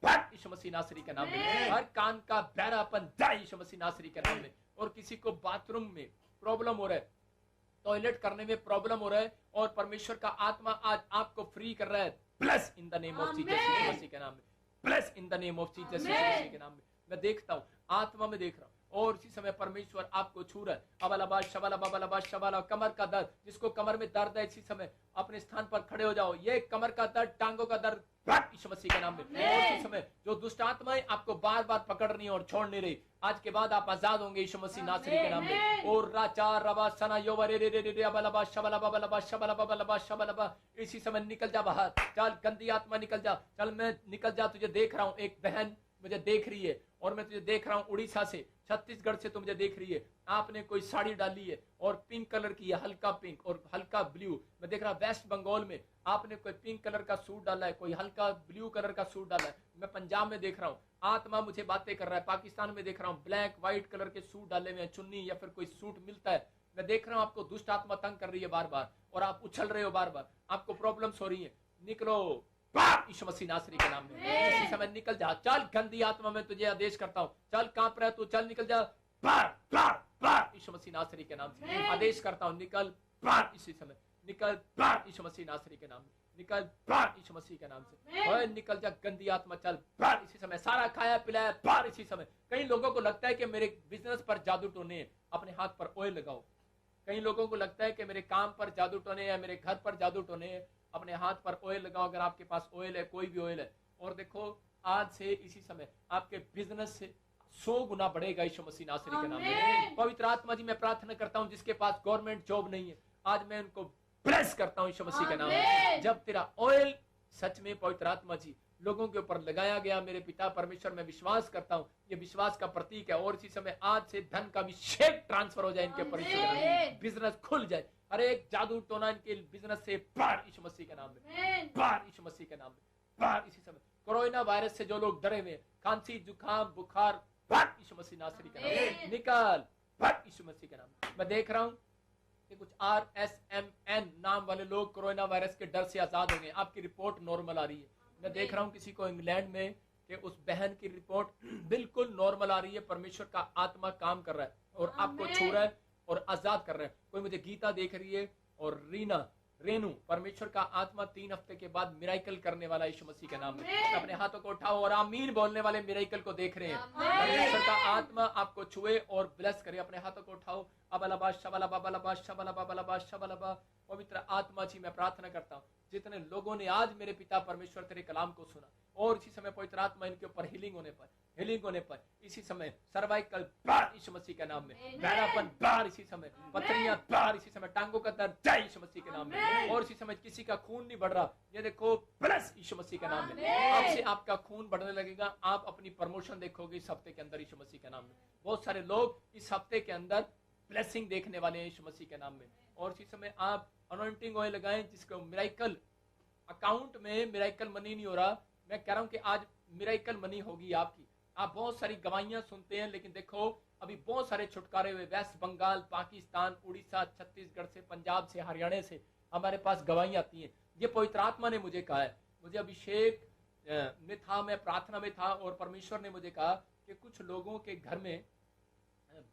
C: यीशु मसीह नासरी के नाम में। हर कान का बहरापन जाए यीशु मसीह नासरी के नाम में। और किसी को बाथरूम में प्रॉब्लम हो रहा है, टॉयलेट करने में प्रॉब्लम हो रहा है और परमेश्वर का आत्मा आज आपको फ्री कर रहा है। Bless in the name of Jesus यीशु मसीह के नाम में। Bless in the name of Jesus यीशु मसीह के नाम में। मैं देखता हूँ, आत्मा में देख रहा हूँ और इसी समय परमेश्वर आपको छू रहा है। अबलबा शबला बबलबा शबला, कमर का दर्द, जिसको कमर में दर्द है इसी समय अपने स्थान पर खड़े हो जाओ। ये कमर का दर्द, टांगों का दर्द यीशु मसीह के नाम में। और इसी समय जो दुष्ट आत्माएं आपको बार बार पकड़ रही हैं और छोड़ नहीं रही, आज के बाद आप आजाद होंगे यीशु मसीह नासरी के नाम में। और राचा रबा सना योवा रे रे रे रे अबलबा शबला बबलबा शबला बबलबा शबला, इसी समय निकल जा बाहर। चल गंदी आत्मा निकल जा, चल मैं निकल जा। तुझे देख रहा हूँ, एक बहन मुझे देख रही है और मैं तुझे देख रहा हूँ उड़ीसा से, छत्तीसगढ़ से, तुम मुझे देख रही है। आपने कोई साड़ी डाली है और पिंक कलर की है, हल्का पिंक और हल्का ब्लू। मैं देख रहा वेस्ट बंगाल में आपने कोई पिंक कलर का सूट डाला है, कोई हल्का ब्लू कलर का सूट डाला है। मैं पंजाब में देख रहा हूँ, आत्मा मुझे बातें कर रहा है। पाकिस्तान में देख रहा हूँ ब्लैक व्हाइट कलर के सूट डाले हुए, चुन्नी या फिर कोई सूट मिलता है। मैं देख रहा हूँ आपको दुष्ट आत्मा तंग कर रही है बार बार और आप उछल रहे हो बार बार, आपको प्रॉब्लम्स हो रही है। निकलो यीशु मसीह नासरी के नाम में। इसी समय निकल जा। चल गंदी आत्मा, मैं तुझे आदेश करता हूँ, चल कांप रहा है तू, चल निकल जा यीशु मसीह नासरी के नाम से आदेश करता हूँ। निकल इसी समय, निकल यीशु मसीह नासरी के नाम में, निकल यीशु मसीह के नाम से। ओए निकल जा गंदी आत्मा, चल इसी समय। सारा खाया पिलाया बाहर इसी समय। कई लोगों को लगता है कि मेरे बिजनेस पर जादू टोने हैं, अपने हाथ पर ऑयल लगाओ। कई लोगों को लगता है कि मेरे काम पर जादू टोने या मेरे घर पर जादू टोने हैं, अपने हाथ पर ऑयल लगाओ अगर आपके पास ऑयल है, कोई भी ऑयल है। और देखो आज से इसी समय आपके बिजनेस से 100 गुना बढ़ेगा यीशु मसीह नासरी के नाम में। पवित्र आत्मा जी मैं प्रार्थना करता हूँ जिसके पास गवर्नमेंट जॉब नहीं है, आज मैं उनको ब्लेस करता हूँ यीशु मसीह के नाम में। जब तेरा ऑयल सच में पवित्र आत्मा जी लोगों के ऊपर लगाया गया, मेरे पिता परमेश्वर मैं विश्वास करता हूँ ये विश्वास का प्रतीक है। और इसी समय आज से धन का अभिषेक ट्रांसफर हो जाए इनके ऊपर, बिजनेस खुल जाए, हर एक जादू टोना इनके बिजनेस से बाहर यीशु मसीह के नाम में, बाहर यीशु मसीह के नाम में, बाहर। इसी समय कोरोना वायरस से जो लोग डरे हुए, खांसी जुकाम बुखार, बाहर यीशु मसीह नासरी के नाम में, निकल बाहर यीशु मसीह के नाम में। मैं देख रहा हूँ कि कुछ RSMN नाम वाले लोग कोरोना वायरस के डर से आजाद होंगे। आपकी रिपोर्ट नॉर्मल आ रही है। मैं देख रहा हूँ किसी को इंग्लैंड में कि उस बहन की रिपोर्ट बिल्कुल नॉर्मल आ रही है। परमेश्वर का आत्मा काम कर रहा है और आपको छू रहा है और आजाद कर रहा है। कोई मुझे गीता देख रही है और रेनू, परमेश्वर का आत्मा 3 हफ्ते के बाद मिराइकल करने वाला यीशु मसीह के नाम में। अपने हाथों को उठाओ और आमीन बोलने वाले मिराइकल को देख रहे हैं। परमेश्वर का आत्मा आपको छुए और ब्लेस करे। अपने हाथों को उठाओ। अबलबा शबला बबलबा शबला बबलबा शबलबा। पवित्र आत्मा जी मैं प्रार्थना करता हूँ जितने लोगों ने आज मेरे पिता परमेश्वर तेरे कलाम को सुना और इसी समय पवित्र आत्मा इनके ऊपर हीलिंग होने पर इसी समय सर्वाइकल बाहर यीशु मसीह के नाम में, बहरापन बाहर इसी समय, पथरियां बाहर इसी समय, टांगों का दर्द जय यीशु मसीह के नाम में। और इसी समय किसी का खून नहीं बढ़ रहा, ये देखो प्लस यीशु मसीह के नाम में। आपसे आपका खून बढ़ने लगेगा। आप अपनी प्रमोशन देखोगे इस हफ्ते के अंदर यीशु मसीह के नाम में। बहुत सारे लोग इस हफ्ते के अंदर ब्लेसिंग देखने वाले हैं यीशु मसीह के नाम में। और इसी समय आप अनॉइंटिंग ऑयल लगाएं जिसको मिराइकल अकाउंट में मिराइकल मनी नहीं हो रहा, मैं कह रहा हूं कि आज मिराइकल मनी होगी आपकी। आप बहुत सारी गवाहियां सुनते हैं लेकिन देखो अभी बहुत सारे छुटकारे हुए वेस्ट बंगाल, पाकिस्तान, उड़ीसा, छत्तीसगढ़ से, पंजाब से, हरियाणा से हमारे पास गवाहियां आती हैं। ये पवित्र आत्मा ने मुझे कहा है। मुझे अभिषेक में था, मैं प्रार्थना में था और परमेश्वर ने मुझे कहा कि कुछ लोगों के घर में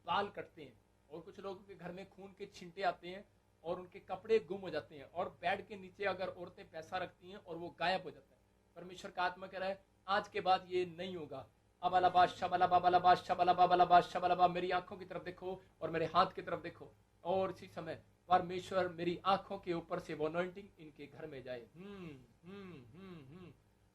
C: बाल कटते हैं और कुछ लोगों के घर में खून के छींटे आते हैं और उनके कपड़े गुम हो जाते हैं और बेड के नीचे अगर औरतें पैसा रखती हैं और वो गायब हो जाता है। परमेश्वर का आत्मा कह रहा है आज के बाद ये नहीं होगा। अबलबा शबलबा बलबा शबलबा बलबा शबलबा। मेरी आंखों की तरफ देखो और मेरे हाथ की तरफ देखो और इसी समय परमेश्वर मेरी आंखों के ऊपर से वो अनॉइंटिंग इनके घर में जाए।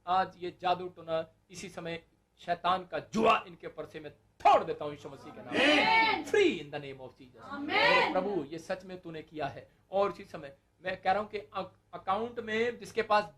C: आज ये जादू टोना इसी समय शैतान का जुआ इनके ऊपर से मैं तोड़ देता हूँ यीशु मसीह के नाम। Free in the name of Jesus. प्रभु ये सच में तूने किया है। और इसी समय मैं कह रहा हूँ कि अकाउंट में जिसके पास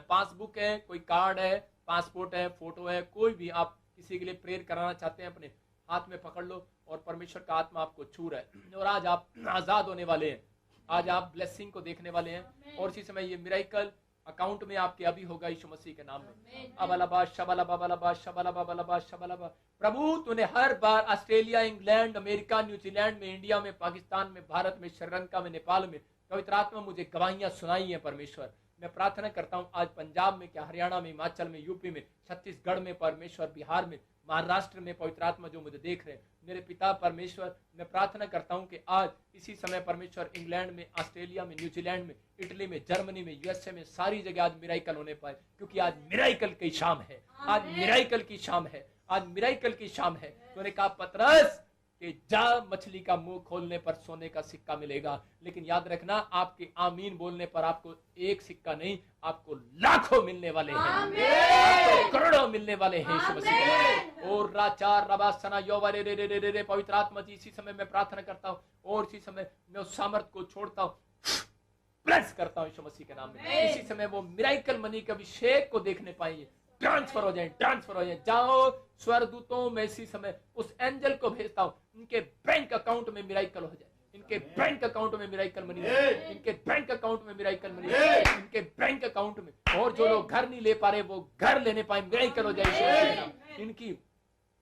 C: पासबुक है, कोई कार्ड है, पासपोर्ट है, फोटो है, कोई भी आप किसी के लिए प्रेयर कराना चाहते हैं अपने हाथ में पकड़ लो और परमेश्वर का आत्मा आपको छू रहा है और आज आप आजाद होने वाले हैं। आज आप ब्लेसिंग को देखने वाले हैं और इसी समय ये मिराइकल अकाउंट में आपके अभी होगा यीशु मसीह के नाम में। अबलबा शबलबा बलबा शबलबा बलबा शबलबा। प्रभु तूने हर बार ऑस्ट्रेलिया, इंग्लैंड, अमेरिका, न्यूजीलैंड में, इंडिया में, पाकिस्तान में, भारत में, श्रीलंका में, नेपाल में पवित्र आत्मा मुझे गवाहियां सुनाई है। परमेश्वर मैं प्रार्थना करता हूं आज पंजाब में, क्या हरियाणा में, हिमाचल में, यूपी में, छत्तीसगढ़ में, परमेश्वर बिहार में, महाराष्ट्र में पवित्र आत्मा जो मुझे देख रहे हैं मेरे पिता परमेश्वर, मैं प्रार्थना करता हूं कि आज इसी समय परमेश्वर इंग्लैंड में, ऑस्ट्रेलिया में, न्यूजीलैंड में, इटली में, जर्मनी में, यूएसए में, सारी जगह आज मिराइकल होने पाए क्योंकि आज मिराइकल की शाम है। आज मिराइकल की शाम है। आज मिराइकल की शाम है। तूने कहा पतरस कि जा मछली का मुंह खोलने पर सोने का सिक्का मिलेगा। लेकिन याद रखना, आपके आमीन बोलने पर आपको एक सिक्का नहीं, आपको लाखों मिलने वाले हैं, आपको करोड़ों मिलने वाले हैं यीशु मसीह के नाम। और राचार रबासना योवा रे रे रे रे रे, पवित्र आत्मा जी इसी समय मैं प्रार्थना करता हूँ और इसी समय मैं उस सामर्थ को छोड़ता हूँ, ब्लेस करता हूँ यीशु मसीह के नाम में। इसी समय वो मिराइकल मनी के अभिषेक को देखने पाएंगे, ट्रांसफर हो जाए, ट्रांसफर हो जाए। जाओ स्वर्गदूतों में इसी समय उस एंजल को भेजता हूँ, इनके बैंक अकाउंट में मिराइकल हो जाए, इनके बैंक अकाउंट में मिराइकल मनी, इनके बैंक अकाउंट में मिराइकल मनी, इनके बैंक अकाउंट में। और जो लोग घर नहीं ले पा रहे वो घर लेने पाए, मिराइकल हो जाए इनकी।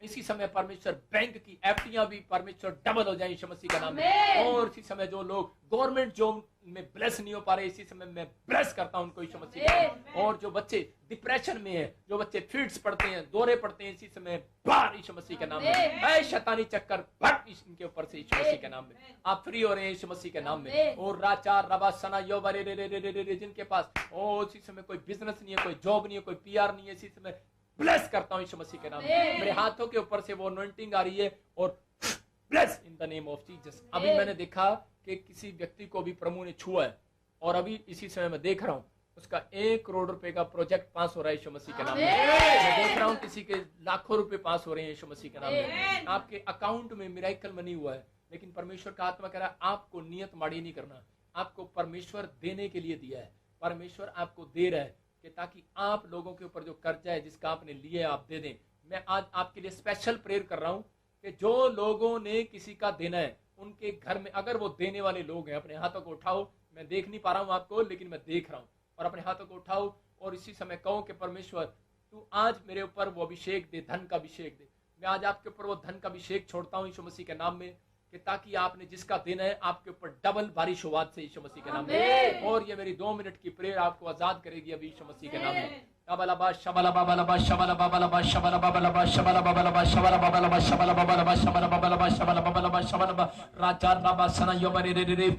C: इसी समय परमेश्वर बैंक की एफडीआं भी परमेश्वर डबल हो जाए यीशु मसीह का नाम में। और इसी समय जो लोग गवर्नमेंट जॉब में ब्लेस नहीं हो पा रहे, इसी समय मैं ब्लेस करता हूं उनको यीशु मसीह का नाम। और जो बच्चे डिप्रेशन में है, जो बच्चे फिट्स पढ़ते हैं, दौरे पढ़ते हैं, इसी समय बाहर यीशु मसीह के नाम में, ऐ शैतानी चक्कर भट इनके ऊपर से यीशु मसीह के नाम में। आप फ्री हो रहे हैं यीशु मसीह के नाम में। और राचार रबा सना योबा रे रे रे रे रे रे, जिनके पास ओ इसी समय कोई बिजनेस नहीं है, कोई जॉब नहीं है, कोई पीआर नहीं है, इसी समय ब्लेस करता हूं यीशु मसीह के नाम में। मेरे हाथों के ऊपर से वो अनॉइंटिंग आ रही है और bless in the name of Jesus. अभी मैंने देखा कि किसी व्यक्ति को भी प्रभु ने छुआ है और अभी इसी समय मैं देख रहा हूं उसका 1 करोड़ रुपए का प्रोजेक्ट पास हो रहा है यीशु मसीह के नाम में। मैं देख रहा हूं किसी के लाखों रुपए पास हो रहे हैं यीशु मसीह के नाम में। आपके अकाउंट में मिराइकल मनी हुआ है, लेकिन परमेश्वर का आत्मा कह रहा है आपको नियत माड़ी नहीं करना, आपको परमेश्वर देने के लिए दिया है। परमेश्वर आपको दे रहा है कि ताकि आप लोगों के ऊपर जो कर्जा है जिसका आपने लिया है आप दे दें। मैं आज आपके लिए स्पेशल प्रेयर कर रहा हूं कि जो लोगों ने किसी का देना है उनके घर में, अगर वो देने वाले लोग हैं, अपने हाथों को उठाओ। मैं देख नहीं पा रहा हूं आपको, लेकिन मैं देख रहा हूं। और अपने हाथों को उठाओ और इसी समय कहो कि परमेश्वर तू आज मेरे ऊपर वो अभिषेक दे, धन का अभिषेक दे। मैं आज आपके ऊपर वो धन का अभिषेक छोड़ता हूँ यीशु मसीह के नाम में, कि ताकि आपने जिसका देना है आपके ऊपर डबल बारिश हो आज से यीशु मसीह के नाम में। और ये मेरी 2 मिनट की प्रेयर आपको आजाद करेगी अभी यीशु मसीह के नाम में। अबलबा शबला बाबलबा शबला बाबलबा शबला बाबलबा शबला बाबलबा शबला बाबलबा शबला बाबलबा शबला बाबलबा शबला बाबलबा शबला राजा रबा सना योबरे रे रे रे,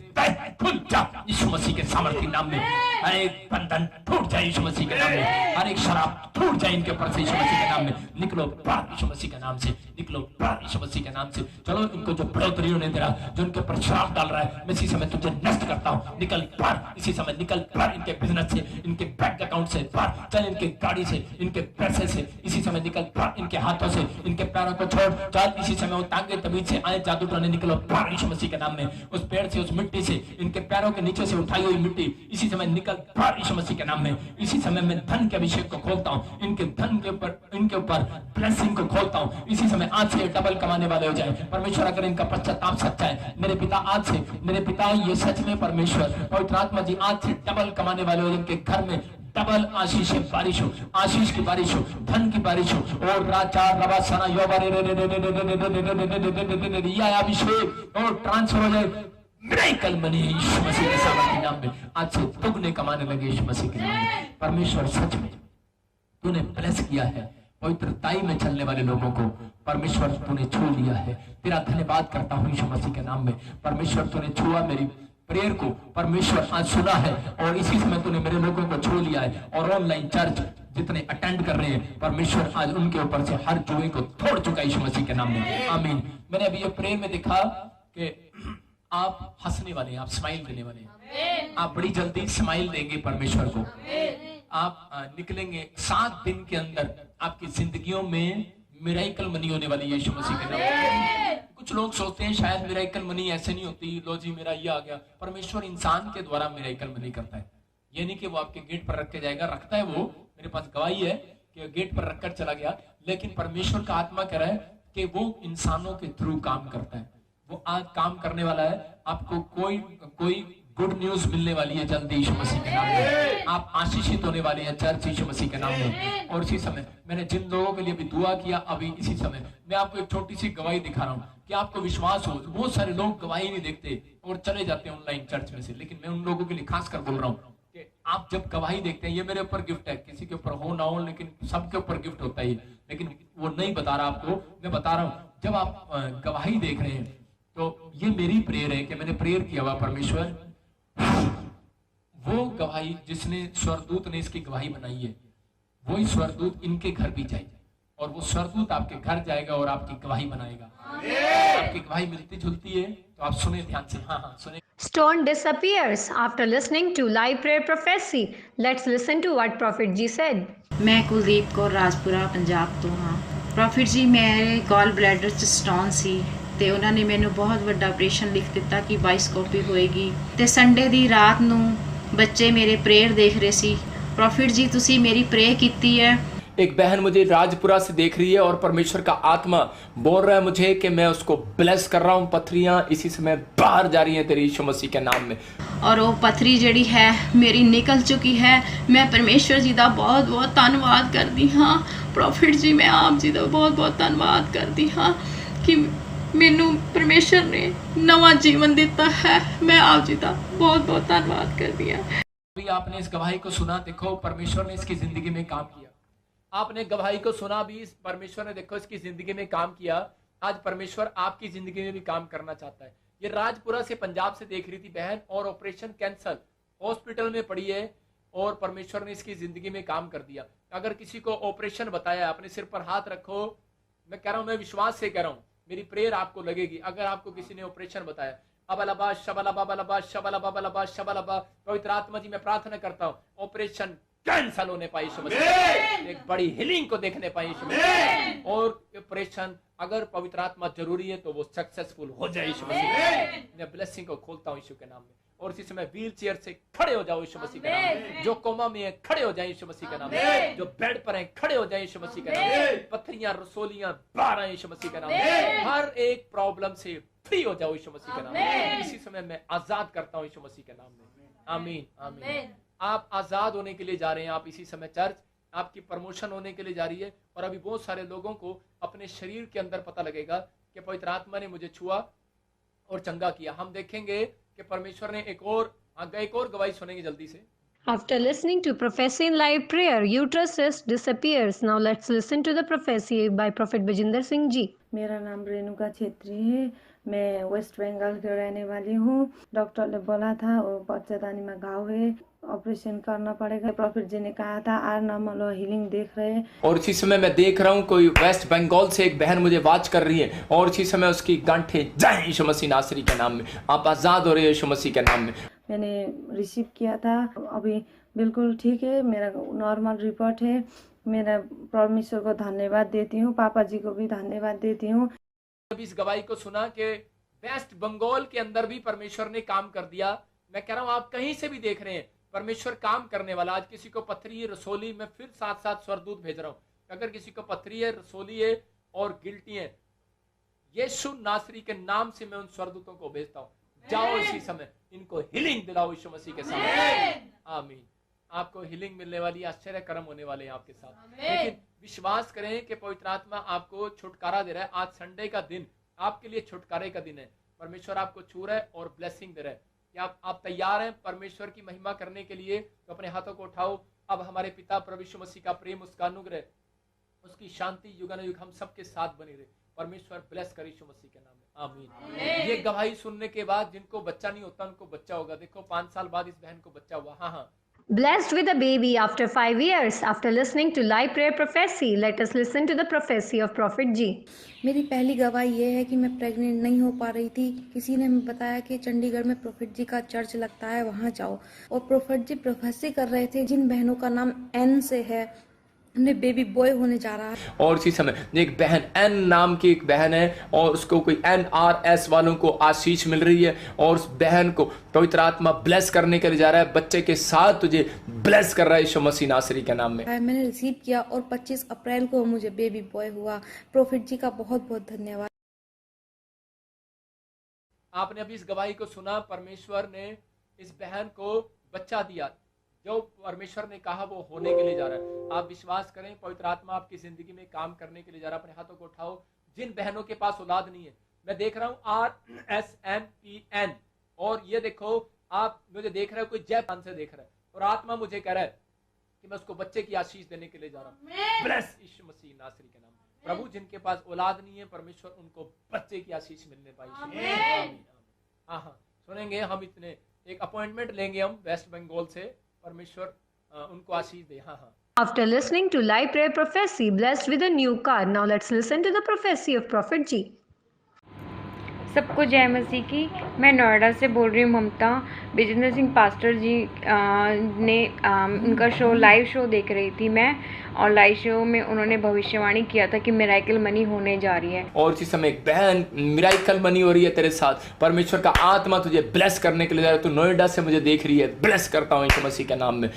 C: खुल जा यीशु मसीह के सामर्थी नाम में। हर एक बंधन टूट जाए यीशु मसीह के नाम में, हर एक शराब टूट जाए इनके ऊपर से यीशु मसीह के नाम में। निकलो बाहर यीशु मसीह के नाम से, निकलो बाहर यीशु मसीह के नाम से। चलो इनको जो बढ़ोतरी होने दे रहा, जो इनके ऊपर शराब डाल रहा है, मैं इसी समय तुझे नष्ट करता हूँ। निकल बाहर इसी समय, निकल बाहर इनके बिजनेस से, इनके बैंक अकाउंट से बाहर चल, इनके गाड़ी से, इनके पैसे से इसी समय निकल बाहर, इनके हाथों से, इनके पैरों को छोड़ चल इसी समय। वो तांगे तमीज से आए जादू टोने, निकलो बाहर यीशु मसीह के नाम में। उस पेड़ से, उस मिट्टी से, इनके पैरों के नीचे से उठाई हुई मिट्टी इसी समय निकल बाहर यीशु मसीह के नाम में। इसी समय मैं धन के अभिषेक को खोलता हूँ, इनके धन के ऊपर, इनके ऊपर ब्लेसिंग को खोलता हूँ। इसी समय आज से डबल कमाने वाले हो जाए परमेश्वर। अगर इनका पश्चाताप सच्चा है मेरे पिता, आज से मेरे पिता ये सच में परमेश्वर पवित्र आत्मा जी आज से डबल कमाने वाले हो, इनके घर में डबल आशीष बारिश हो, आशीष की बारिश हो, धन की बारिश हो। और राजा रबा सना योबा रे रे रे रे रे रे रे, यह अभिषेक और ट्रांसफर हो जाए मिराइकल मनी यीशु मसीह के सामर्थ्य नाम में। आज से दुगने कमाने लगे यीशु मसीह के नाम में। परमेश्वर सच में तूने ब्लेस किया है पवित्रताई में चलने वाले लोगों को, परमेश्वर तूने छू लिया है। तेरा धन्यवाद करता हूँ यीशु मसीह के नाम में। परमेश्वर तूने छुआ मेरी प्रेयर को, परमेश्वर आज सुना है और इसी समय तूने मेरे लोगों को छू लिया है। और ऑनलाइन चर्च जितने अटेंड कर रहे हैं परमेश्वर आज उनके ऊपर से हर जुए को तोड़ चुका यीशु मसीह के नाम में, आमीन। मैंने अभी ये प्रेयर में देखा कि आप हंसने वाले हैं, आप स्माइल देने वाले हैं, आप बड़ी जल्दी स्माइल देंगे परमेश्वर को। आप निकलेंगे 7 दिन के अंदर आपकी जिंदगियों में मिराइकल मनी होने वाली यीशु मसीह के नाम में। कुछ लोग सोचते हैं शायद मिराइकल मनी ऐसे नहीं होती, लो जी मेरा ये आ गया। परमेश्वर इंसान के द्वारा मिराइकल मनी करता है, ये नहीं कि वो आपके गेट पर रख के जाएगा, रखता है वो, मेरे पास गवाही है कि गेट पर रखकर चला गया। लेकिन परमेश्वर का आत्मा कह रहा है कि वो इंसानों के थ्रू काम करता है, वो आज काम करने वाला है। आपको कोई गुड न्यूज मिलने वाली है जल्दी यीशु मसीह के नाम में। आप आशीषित होने वाले हैं चर्च यीशु मसीह के नाम में। और इसी समय मैंने जिन लोगों के लिए भी दुआ किया, अभी इसी समय मैं आपको एक छोटी सी गवाही दिखा रहा हूँ कि आपको विश्वास हो। बहुत सारे लोग गवाही नहीं देखते और चले जाते हैं ऑनलाइन चर्च में से, लेकिन मैं उन लोगों के लिए खास कर बोल रहा हूँ कि आप जब गवाही देखते हैं, ये मेरे ऊपर गिफ्ट है, किसी के ऊपर हो ना हो लेकिन सबके ऊपर गिफ्ट होता है, लेकिन वो नहीं बता रहा आपको, मैं बता रहा हूँ। जब आप गवाही देख रहे हैं तो ये मेरी प्रेयर है कि मैंने प्रेयर किया हुआ, परमेश्वर वो गवाही जिसने स्वर्गदूत ने इसकी गवाही बनाई है, वही स्वर्गदूत इनके घर भी जाए
A: और वो स्वर्गदूत आपके घर जाएगा और आपकी गवाही बनाएगा। आपकी गवाही मिलती जुलती है तो आप सुने ध्यान से। हाँ हाँ सुने।
D: Stone disappears after listening to live prayer prophecy. Let's listen to what Prophet Ji said.
E: ਮੈਂ ਕੁਲਦੀਪ ਕੌਰ ਰਾਜਪੁਰਾ ਪੰਜਾਬ ਤੋਂ ਹਾਂ। ਪ੍ਰੋਫਿਟ ਜੀ ਮੇਰੇ ਗਾਲ ਬਲੈਡਰ 'ਚ ਸਟੋਨ ਸੀ ਤੇ ਉਹਨਾਂ ਨੇ ਮੈਨੂੰ ਬਹੁਤ ਵੱਡਾ ਆਪਰੇਸ਼ਨ ਲਿਖ ਦਿੱਤਾ ਕਿ ਬਾਈਸਕੋਪੀ ਹੋਏਗੀ ਤੇ ਸੰਡੇ ਦੀ ਰਾਤ ਨੂੰ ਬੱਚੇ ਮੇਰੇ ਪ੍ਰੇਅਰ ਦੇਖ ਰਹੇ ਸੀ। ਪ੍ਰੋਫਿਟ ਜੀ ਤੁਸੀਂ ਮੇਰੀ ਪ੍ਰੇ ਕੀਤੀ ਹੈ।
C: एक बहन मुझे राजपुरा से देख रही है और परमेश्वर का आत्मा बोल रहा है मुझे कि मैं उसको ब्लेस कर रहा हूँ। पथरियाँ इसी समय बाहर जा रही हैं तेरे यीशु मसीह के नाम में।
E: ਔਰ ਉਹ ਪਥਰੀ ਜਿਹੜੀ ਹੈ ਮੇਰੀ ਨਿਕਲ ਚੁੱਕੀ ਹੈ। ਮੈਂ ਪਰਮੇਸ਼ਵਰ ਜੀ ਦਾ ਬਹੁਤ ਬਹੁਤ ਧੰਨਵਾਦ ਕਰਦੀ ਹਾਂ। ਪ੍ਰੋਫਿਟ ਜੀ ਮੈਂ ਆਪ ਜੀ ਦਾ ਬਹੁਤ ਬਹੁਤ ਧੰਨਵਾਦ ਕਰਦੀ ਹਾਂ ਕਿ ਮੈਨੂੰ ਪਰਮੇਸ਼ਵਰ ਨੇ ਨਵਾਂ ਜੀਵਨ ਦਿੱਤਾ ਹੈ। ਮੈਂ ਆਪ ਜੀ ਦਾ ਬਹੁਤ ਬਹੁਤ ਧੰਨਵਾਦ ਕਰਦੀ ਹਾਂ।
A: अभी आपने इस गवाही को सुना, देखो परमेश्वर ने इसकी जिंदगी में काम किया।
C: आपने गवाही को सुना भी, परमेश्वर ने देखो इसकी जिंदगी में काम किया। आज परमेश्वर आपकी जिंदगी में भी काम करना चाहता है। ये राजपुरा से पंजाब से देख रही थी बहन और ऑपरेशन कैंसर हॉस्पिटल में पड़ी है और परमेश्वर ने इसकी जिंदगी में काम कर दिया। अगर किसी को ऑपरेशन बताया, अपने सिर पर हाथ रखो। मैं कह रहा हूं, मैं विश्वास से कह रहा हूं, मेरी प्रेयर आपको लगेगी। अगर आपको किसी ने ऑपरेशन बताया, अबलबा शबलबा बलबा शबलबा बलबा शबलबा, पवित्र आत्मा जी मैं प्रार्थना करता हूं ऑपरेशन कैंसल होने पाए यीशु मसीह, एक बड़ी हीलिंग को देखने पाए यीशु मसीह। और ऑपरेशन अगर पवित्र आत्मा जरूरी है तो वो सक्सेसफुल हो जाए यीशु मसीह। मैं ब्लेसिंग को खोलता हूं यीशु के नाम में। और इसी समय व्हील चेयर से खड़े हो जाओ यीशु मसीह के नाम में। जो कोमा में है खड़े हो जाए यीशु मसीह के नाम में। जो बेड पर है खड़े हो जाए यीशु मसीह के नाम में। पथरियां रसोलियां बाहर आए यीशु मसीह के नाम में। हर एक प्रॉब्लम से फ्री हो जाओ यीशु मसीह के नाम में। इसी समय मैं आजाद करता हूं यीशु मसीह के नाम में। आमीन आमीन। आप आजाद होने के लिए जा रहे हैं। आप इसी समय चर्च आपकी प्रमोशन होने के लिए जा रही है। और अभी बहुत सारे लोगों को अपने शरीर के अंदर पता लगेगा कि पवित्र आत्मा ने मुझे छुआ और चंगा किया। हम देखेंगे कि परमेश्वर ने एक और गवाही सुनेंगे जल्दी से।
D: After listening to prophecy in live prayer, uterus cyst disappears. Now let's listen to the prophecy by Prophet Bajinder Singh Ji.
F: मेरा नाम रेणुका छेत्री है। मैं वेस्ट बंगाल की रहने वाली हूँ। डॉक्टर ने बोला था वो बच्चेदानी में घाव है, ऑपरेशन करना पड़ेगा। प्रॉफिट जी ने कहा था आर नॉर्मल हीलिंग देख रहे हैं।
C: और इसी समय मैं देख रहा हूँ कोई वेस्ट बंगाल से एक बहन मुझे वाच कर रही है और इसी समय उसकी गांठें जाएं यीशु मसीह नासरी के नाम में। आप आजाद हो रहे हो यीशु मसीह के नाम में।
F: मैंने रिसीव किया था, अभी बिल्कुल ठीक है। मेरा नॉर्मल रिपोर्ट है। मेरा परमेश्वर को धन्यवाद देती हूँ, पापा जी को भी धन्यवाद देती हूँ।
C: जब इस गवाही को सुना कि वेस्ट बंगाल के अंदर भी परमेश्वर ने काम कर दिया। मैं कह रहा हूँ आप कहीं से भी देख रहे हैं, परमेश्वर काम करने वाला। आज किसी को पथरी है, रसोली, मैं फिर साथ साथ स्वरदूत भेज रहा हूँ। अगर किसी को पथरी है, रसोली है और गिल्टी है, यीशु नासरी के नाम से मैं उन स्वरदूतों को भेजता हूँ। जाओ इसी समय इनको हीलिंग दिलाओ यीशु मसीह के साथ। आमीन। आपको हीलिंग मिलने वाली, आश्चर्य कर्म होने वाले हैं आपके साथ। लेकिन विश्वास करें कि पवित्र आत्मा आपको छुटकारा दे रहा है। आज संडे का दिन आपके लिए छुटकारे का दिन है। परमेश्वर आपको छू रहा है और ब्लेसिंग दे रहा है। क्या आप तैयार हैं परमेश्वर की महिमा करने के लिए? तो अपने हाथों को उठाओ। अब हमारे पिता प्रभु यीशु मसीह का प्रेम, उसका अनुग्रह, उसकी शांति युगानुयुग हम सबके साथ बनी रहे। परमेश्वर ब्लेस करे यीशु मसीह के नाम में। आमीन। ये गवाही सुनने के बाद जिनको बच्चा नहीं होता उनको बच्चा होगा। देखो 5 साल बाद इस बहन को बच्चा हुआ। हाँ।
D: Blessed with a baby after 5 years. After listening to live prayer prophecy, let us listen to the prophecy of Prophet Ji.
G: मेरी पहली गवाही ये है कि मैं प्रेग्नेंट नहीं हो पा रही थी। किसी ने हमें बताया कि चंडीगढ़ में प्रोफेट जी का चर्च लगता है, वहाँ जाओ। और प्रोफेट जी प्रोफेसी कर रहे थे जिन बहनों का नाम एन से है, उन्हें बेबी बॉय होने जा रहा है।
C: और इसी समय एक बहन एन नाम की एक बहन है और उसको कोई NRS वालों को आशीष मिल रही है और उस बहन को पवित्र आत्मा ब्लेस करने के लिए जा रहा है। बच्चे के साथ तुझे ब्लेस कर रहा है यीशु मसीह नासरी के नाम में।
G: मैंने रिसीव किया और 25 अप्रैल को मुझे बेबी बॉय हुआ। प्रोफेट जी का बहुत बहुत धन्यवाद।
C: आपने अभी इस गवाही को सुना। परमेश्वर ने इस बहन को बच्चा दिया। जो परमेश्वर ने कहा वो होने के लिए जा रहा है। आप विश्वास करें, पवित्र आत्मा आपकी जिंदगी में काम करने के लिए जा रहा है। अपने हाथों को उठाओ। जिन बहनों के पास औलाद नहीं है, मैं देख रहा हूँ RSMPN और ये देखो आप मुझे देख रहे हो, कोई जयपान से देख रहा है और आत्मा मुझे कह रहा है कि मैं उसको बच्चे की आशीष देने के लिए जा रहा हूँ। ब्लेस यीशु मसीह नासरी के नाम में। प्रभु जिनके पास औलाद नहीं है, परमेश्वर उनको बच्चे की आशीष मिलने पाई। हाँ, सुनेंगे हम इतने। एक अपॉइंटमेंट लेंगे हम वेस्ट बंगाल से, परमेश्वर उनको आशीष दे। हाँ।
D: After listening to live prayer prophecy, blessed with a new car, now let's listen to the prophecy of Prophet G.
H: सबको जय मसीह की। मैं नोएडा से बोल रही हूँ ममता। विजेंद्र सिंह पास्टर जी ने उनका शो लाइव शो देख रही थी मैं, और लाइव शो में उन्होंने भविष्यवाणी किया था कि मिराइकल मनी होने जा रही है।
C: और इसी समय एक बहन मिराइकल मनी हो रही है तेरे साथ। परमेश्वर का आत्मा तुझे ब्लेस करने के लिए जा रहा है। तू नोएडा से मुझे देख रही है। ब्लेस करता हूँ यीशु मसीह के नाम में।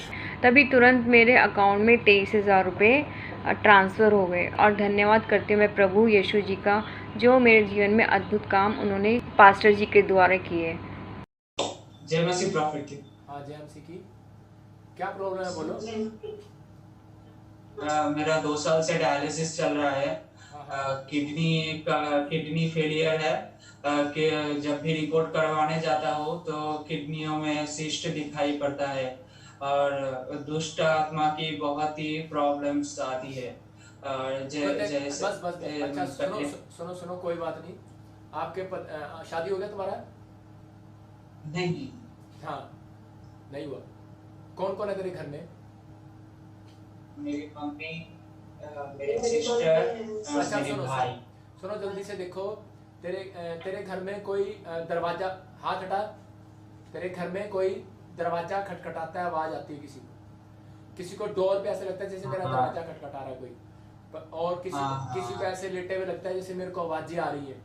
H: तभी तुरंत मेरे अकाउंट में 23,000 रुपये ट्रांसफ़र हो गए, और धन्यवाद करती हूँ मैं प्रभु यीशु जी का, जो मेरे जीवन में अद्भुत काम उन्होंने पास्टर जी के द्वारा किए।
I: जय मसीह प्रॉफिट की।
C: हाँ जय मसीह की। क्या प्रॉब्लम है बोलो।
I: मेरा 2 साल से डायलिसिस चल रहा है। किडनी फेलियर है कि जब भी रिपोर्ट करवाने जाता हूँ तो किडनियों में सिस्ट दिखाई पड़ता है, और दुष्ट आत्मा की बहुत ही प्रॉब्लम्स आती है। जैसे
C: बस अच्छा सुनो कोई बात नहीं। आपके शादी हो गया तुम्हारा?
I: नहीं।
C: हाँ नहीं हुआ। कौन कौन है तेरे घर में?
I: मेरी मम्मी, मेरे सिस्टर,
C: अच्छा
I: मेरे भाई।
C: सुनो जल्दी से देखो। तेरे घर में कोई दरवाजा, हाथ हटा। तेरे घर में कोई दरवाजा खटखटाता है, आवाज आती है किसी को डोर पे ऐसे लगता है जैसे मेरा दरवाजा खटखटा रहा है कोई, और किसी को ऐसे लेटे हुए लगता है जैसे मेरे को आवाजें आ रही है,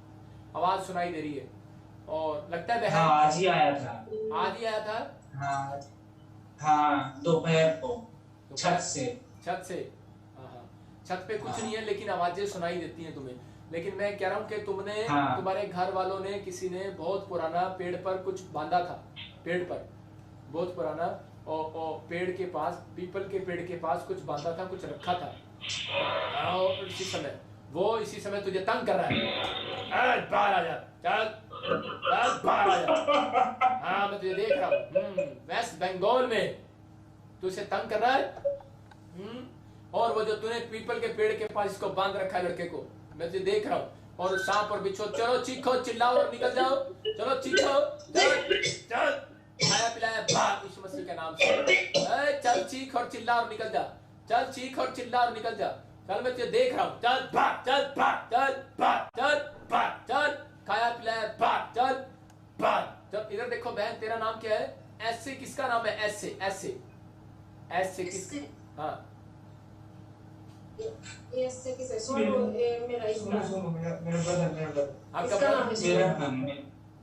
C: आवाज सुनाई दे रही है, और लगता है
I: आज ही आया था।
C: आज ही आया था।
I: हाँ दोपहर को छत से।
C: हाँ छत पे कुछ नहीं है, लेकिन आवाजें सुनाई देती हैं तुम्हें। लेकिन मैं कह रहा हूँ कि तुम्हारे घर वालों ने, किसी ने बहुत पुराना पेड़ पर कुछ बांधा था, पेड़ पर बहुत पुराना, और पेड़ के पास, पीपल के पेड़ के पास कुछ बांधा था, कुछ रखा था, और इसी समय तुझे तंग कर रहा है। बाहर आ जा, चल बाहर आ जा। हाँ मैं तुझे देख रहा हूँ। वेस्ट बंगाल में तू इसे तंग कर रहा है। और वो जो तूने पीपल के पेड़ के पास इसको बांध रखा है लड़के को, मैं तुझे देख रहा हूँ। और सांप और बिच्छू, चलो चीखो चिल्लाओ और निकल जाओ। चलो चीखो, चल खाया पिलाया भाग यीशु मसीह के नाम से। चल चीख और चिल्ला और निकल जा। चल चीख और चिल्ला और निकल जा। चल मैं तुझे देख रहा हूँ। चल भाग, चल भाग, चल भाग, चल भाग, चल खाया पिलाया भाग, चल भाग। जब इधर देखो बहन, तेरा नाम क्या है? ऐसे किसका नाम है? ऐसे ऐसे ऐसे किस? हाँ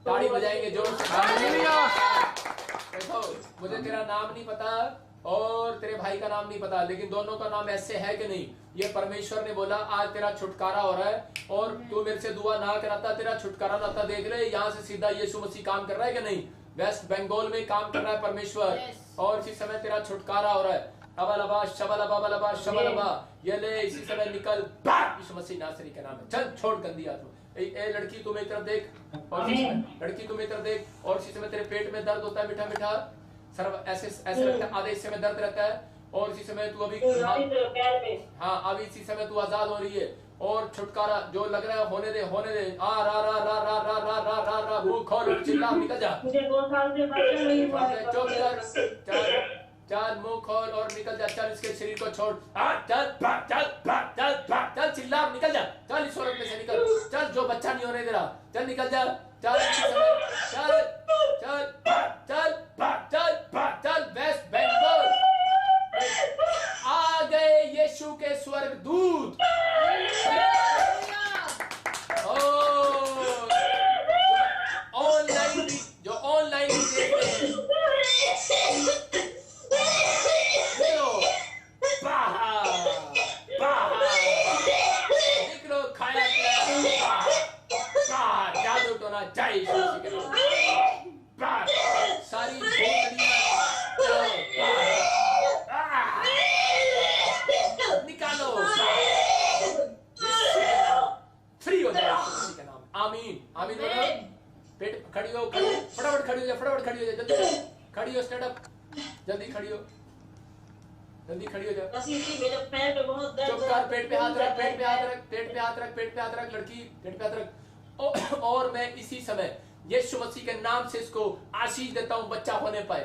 C: ताड़ी बजाएंगे जोर से। देखो मुझे तेरा नाम नहीं पता और तेरे भाई का नाम नहीं पता, लेकिन दोनों का नाम ऐसे है कि नहीं? ये परमेश्वर ने बोला आज तेरा छुटकारा हो रहा है, और तू मेरे से दुआ ना कराता तेरा छुटकारा ना था। देख रहे यहाँ से सीधा यीशु मसीह काम कर रहा है कि नहीं? वेस्ट बंगाल में काम कर रहा है परमेश्वर, और इसी समय तेरा छुटकारा हो रहा है। अबलबा शबलबा शबलबा, ये ले इसी समय निकल यीशु मसीह नासरी के नाम में। चल छोड़ गंदी आत्मा। ए लड़की तू मेरी तरफ देख, और लड़की तू मेरी तरफ देख, और इसी समय तेरे पेट में दर्द होता है मीठा मीठा, सर्व ऐसे लगता है आधे हिस्से में दर्द रहता है, और इसी समय तू अभी हाँ अभी इसी समय तू आजाद हो रही है, और छुटकारा जो लग रहा है होने दे होने दे। आ रा रा रा रा रा रा रा रा रा मुंह खोल और चिल्ला निकल जा। चुप कर, चल मुंह खोल और निकल जा। चल इसके शरीर को छोड़। चल भाग, चल भाग, चल भाग, चल चिल्ला और निकल जा। चल इस औरत में से निकल। चल जो बच्चा नहीं होने दे रहा, चल निकल जा। चल चल चल चल भाग, चल भाग, चल वेस्ट बंगाल आ गए यीशु के स्वर्गदूत। ऑनलाइन जो ऑनलाइन देख रहे हैं, निकलो खाया जादू टोना जय सारी निकालो, फ्री हो जाए किसी का नाम। आमीन आमीन बोलो। पेट खड़ी हो, फटाफट खड़ी हो जा, फटाफट खड़ी हो जा, जल्दी खड़ी हो, स्टैंड अप, जल्दी खड़ी हो, जल्दी खड़ी हो जा। चुप कर, पेट पे हाथ रख, पेट पे हाथ रख, पेट पे हाथ रख, पेट पे हाथ रख, लड़की पेट पे हाथ रख। और मैं इसी समय यीशु मसीह के नाम से इसको आशीष देता हूं बच्चा होने पर।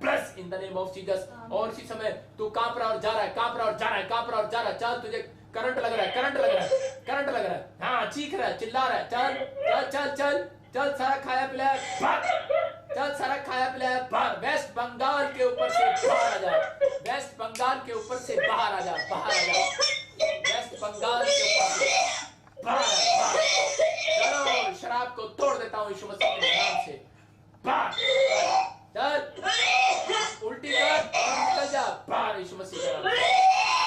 C: Plus in the name of Jesus. और इसी समय तू कांप रहा और जा रहा है, कांप रहा और जा रहा है, कांप रहा और जा रहा है। चल, तुझे करंट लग रहा है, करंट लग रहा है, करंट लग रहा है। हाँ, चीख रहा है, चिल्ला रहा है। चल चल चल चल चल, सारा खाया पिलाया भाग, चल सारा खाया पिलाया भाग। वेस्ट बंगाल के ऊपर से बाहर आ जा, वेस्ट बंगाल के ऊपर से बाहर आ जा, बाहर आ जा, वेस्ट बंगाल के ऊपर से बाहर आ जा। चलो, शराब को तोड़ देता हूँ यीशु मसीह के नाम से। बाहर चल, उल्टी कर और निकल जा बाहर यीशु मसीह के नाम से।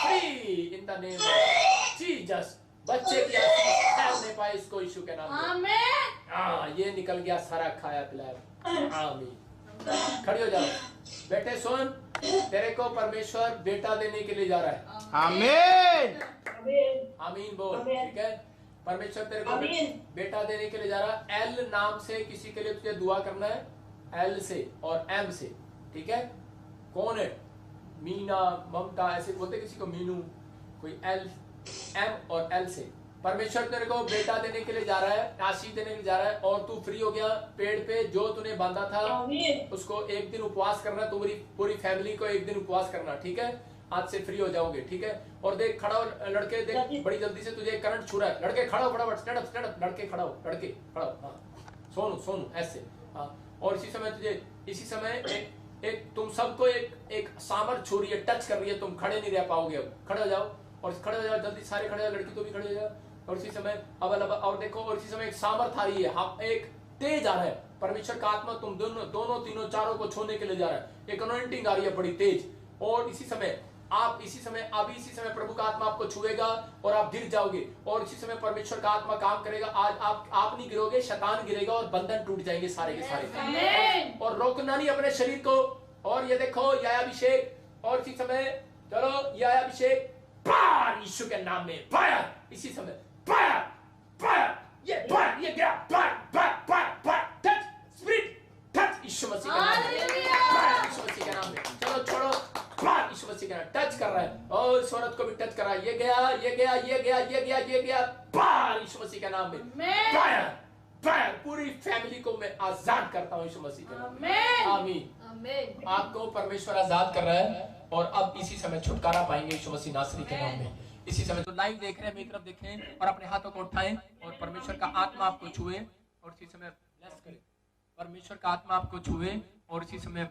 C: Free in the name of Jesus. बच्चे की आशीष फैल नहीं पाए इसको यीशु के नाम में।
B: आमीन।
C: हाँ, ये निकल गया सारा खाया पिलाया। आमीन। खड़ी हो जाओ बेटे, सुन, तेरे को परमेश्वर बेटा देने के लिए जा रहा है।
J: आमीन
C: आमीन बोल, ठीक है। परमेश्वर तेरे को बेटा देने के लिए जा रहा है। एल नाम से किसी के लिए तुझे दुआ करना है, एल से और एम से, ठीक है। कौन है? मीना, ममता, ऐसे बोलते किसी को मीनू, कोई एल, एम और एल से। परमेश्वर तेरे को बेटा देने के लिए जा रहा है, आशीष देने के लिए जा रहा है। और तू फ्री हो गया। पेड़ पे जो तूने बांधा था उसको एक दिन उपवास करना, तुम्हारी पूरी फैमिली को एक दिन उपवास करना, ठीक है। आज से फ्री हो जाओगे, ठीक है। और देख, खड़ा हो लड़के, देख बड़ी जल्दी से तुझे करंट छू रहा है। लड़के खड़ा हो, फटाफट स्टैंड अप, स्टैंड अप, लड़के खड़ा हो, लड़के खड़ा हो। हाँ, सोनू सोनू ऐसे। हाँ, और इसी समय तुझे, इसी समय एक तुम सबको एक सामर्थ छू रही है, टच कर रही है। तुम खड़े नहीं रह पाओगे। अब खड़े हो जाओ, और खड़े हो जाओ जल्दी, सारे खड़े हो जाओ, लड़की तो भी खड़े हो जाओ। और इसी समय अब और देखो, और इसी समय एक सामर्थ आ रही है, हाँ, एक तेज आ रहा है। परमेश्वर का आत्मा तुम दोनों तीनों चारों को छूने के लिए जा रहा है। एक अनॉइंटिंग आ रही है बड़ी तेज। और इसी समय इसी समय प्रभु का आत्मा आपको छुएगा और आप गिर जाओगे। और इसी समय परमेश्वर का आत्मा काम करेगा। आज आप नहीं गिरोगे, शैतान गिरेगा और बंधन टूट जाएंगे सारे के सारे। और रोकना नहीं अपने शरीर को। और ये देखो, यह अभिषेक। और इसी समय चलो, यह अभिषेक फायर यीशु के नाम में, फायर। इसी समय फायर, फायर, ये फायर, ये गया, fire, fire, fire, fire, touch spirit, touch यीशु मसीह के नाम में, फायर यीशु मसीह के नाम में। चलो छोड़ो, फायर यीशु मसीह के नाम, टच कर रहा है। और इस औरत को भी टच कर रहा है। ये गया, ये गया, ये गया, ये गया, ये गया, फायर यीशु मसीह के नाम में, फायर, फायर। पूरी फैमिली को मैं आजाद करता हूँ यीशु मसीह के नाम में। आमीन। आपको परमेश्वर आजाद कर रहा है। और अब इसी समय छुटकारा पाएंगे यीशु मसीह नासरी के नाम में। इसी समय तो लाइव देख रहे हैं, मेरी तरफ देखें और अपने हाथों को उठाएं और परमेश्वर का आत्मा आपको छुए और इसी समय ब्लेस करे। परमेश्वर का आत्मा आपको छुए और इसी समय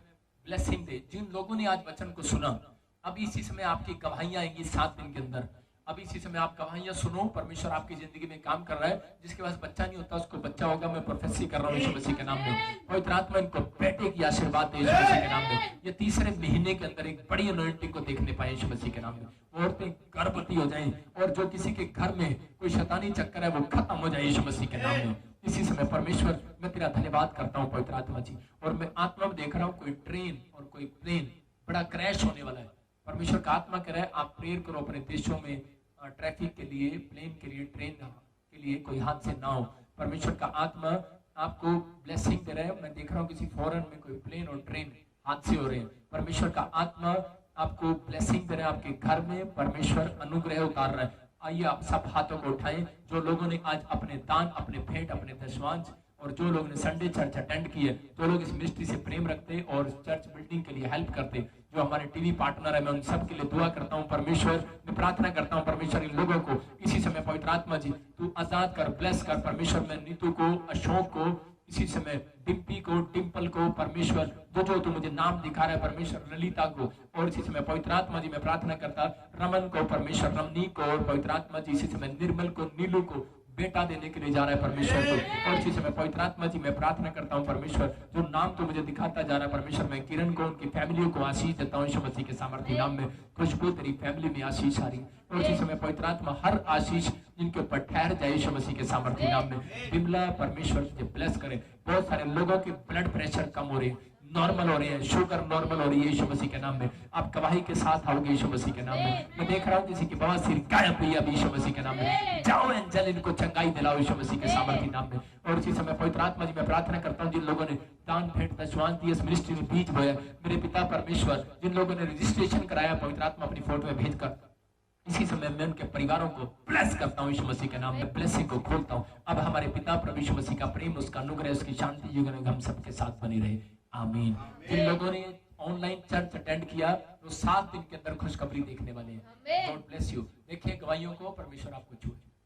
C: ब्लेसिंग दे। जिन लोगों ने आज वचन को सुना, अभी इसी समय आपकी गवाहियां आएंगी 7 दिन के अंदर। अभी इसी समय आप गवाहियां सुनो। परमेश्वर आपकी जिंदगी में काम कर रहा है। जिसके पास बच्चा नहीं होता उसको बच्चा होगा। मैं प्रोफेसी कर रहा हूँ यीशु मसीह के नाम में। पवित्र आत्मा इनको बेटे की आशीर्वाद दे यीशु मसीह के नाम में। ये तीसरे महीने के अंदर एक बड़ी अनॉइंटिंग को देखने पाए यीशु मसीह के नाम में। औरतें गर्भवती हो जाएं और जो किसी के घर में कोई शैतानी चक्कर है वो खत्म हो जाए यीशु मसीह के नाम में। इसी समय परमेश्वर, मैं तेरा धन्यवाद करता हूँ पवित्र आत्मा जी। और मैं आत्मा में देख रहा हूँ कोई ट्रेन और कोई प्लेन बड़ा क्रैश होने वाला है। परमेश्वर का आत्मा कह रहा है आप प्रेयर करो अपने देशों में, ट्रैफिक के लिए, प्लेन के लिए, ट्रेन के लिए कोई हादसे ना हो। परमेश्वर का आत्मा आपको ब्लेसिंग दे रहा है। मैं देख रहा हूँ किसी फॉरेन में कोई प्लेन और ट्रेन हादसे हो रहे हैं। परमेश्वर का आत्मा आपको ब्लेसिंग दे रहा है। आपके घर में परमेश्वर अनुग्रह उतार रहा है। आइए आप सब हाथों को उठाएं। जो लोगों ने आज अपने दान, अपने भेंट, अपने दशवांश और जो लोग ने संडे चर्च अटेंड की है, जो लोग इस मिनिस्ट्री से प्रेम रखते और चर्च बिल्डिंग के लिए हेल्प करते, जो हमारे टीवी पार्टनर है, मैं उन सब के लिए दुआ करता हूँ। परमेश्वर, मैं प्रार्थना करता हूँ परमेश्वर इन लोगों को इसी समय पवित्र आत्मा जी तू आजाद कर, ब्लेस कर। परमेश्वर मैं नीतू को, अशोक को, इसी समय डिम्पी को, डिम्पल को, परमेश्वर जो तू मुझे नाम दिखा रहा है, परमेश्वर ललिता को। और इसी समय पवित्र आत्मा जी मैं प्रार्थना करता रमन को, परमेश्वर रमनी को, और पवित्र आत्मा जी इसी समय निर्मल को, नीलू को बेटा देने के लिए जा रहा है परमेश्वर को। और इसी समय पवित्र आत्मा जी मैं प्रार्थना करता हूँ परमेश्वर जो नाम तो मुझे दिखाता जा रहा है परमेश्वर, मैं किरण को, उनकी फैमिली को आशीष देता हूँ यीशु मसीह के सामर्थ्य नाम में। खुशबू तेरी फैमिली में आशीष आ रही। और इसी समय पवित्र आत्मा हर आशीष जिनके ऊपर ठहर जाए यीशु मसीह के सामर्थ्य नाम में। बिमला परमेश्वर तुझे ब्लेस करे। बहुत सारे लोगों के ब्लड प्रेशर कम हो रहे हैं, नॉर्मल हो रहे हैं, शुगर नॉर्मल हो रही है यीशु मसीह के नाम में। आप गवाही के साथ आओगे यीशु मसीह के नाम में। मैं देख रहा हूँ किसी की बवासीर गायब हुई है यीशु मसीह के नाम में। जाओ एंजल इनको चंगाई दिलाओ यीशु मसीह के सामर्थ्य नाम में। और इसी समय पवित्र आत्मा जी मैं प्रार्थना करता हूँ जिन लोगों ने दान भेंट दशवांश दिए, इस मिनिस्ट्री में बीज बोया, मेरे पिता परमेश्वर जिन लोगों ने रजिस्ट्रेशन कराया, पवित्र आत्मा अपनी फोटो में भेज कर
A: इसी समय मैं उनके परिवारों को ब्लेस करता हूँ यीशु मसीह के नाम में, ब्लेसिंग को खोलता हूँ। अब हमारे पिता प्रभु यीशु मसीह का प्रेम, उसका अनुग्रह, उसकी शांति जीवन हम सबके साथ बनी रहे। आमीन। जिन लोगों ने ऑनलाइन चर्च अटेंड किया वो 7 दिन के अंदर खुशखबरी देखने वाले हैं। God bless you. देखिए गवाहियों को, परमेश्वर आपको छूए।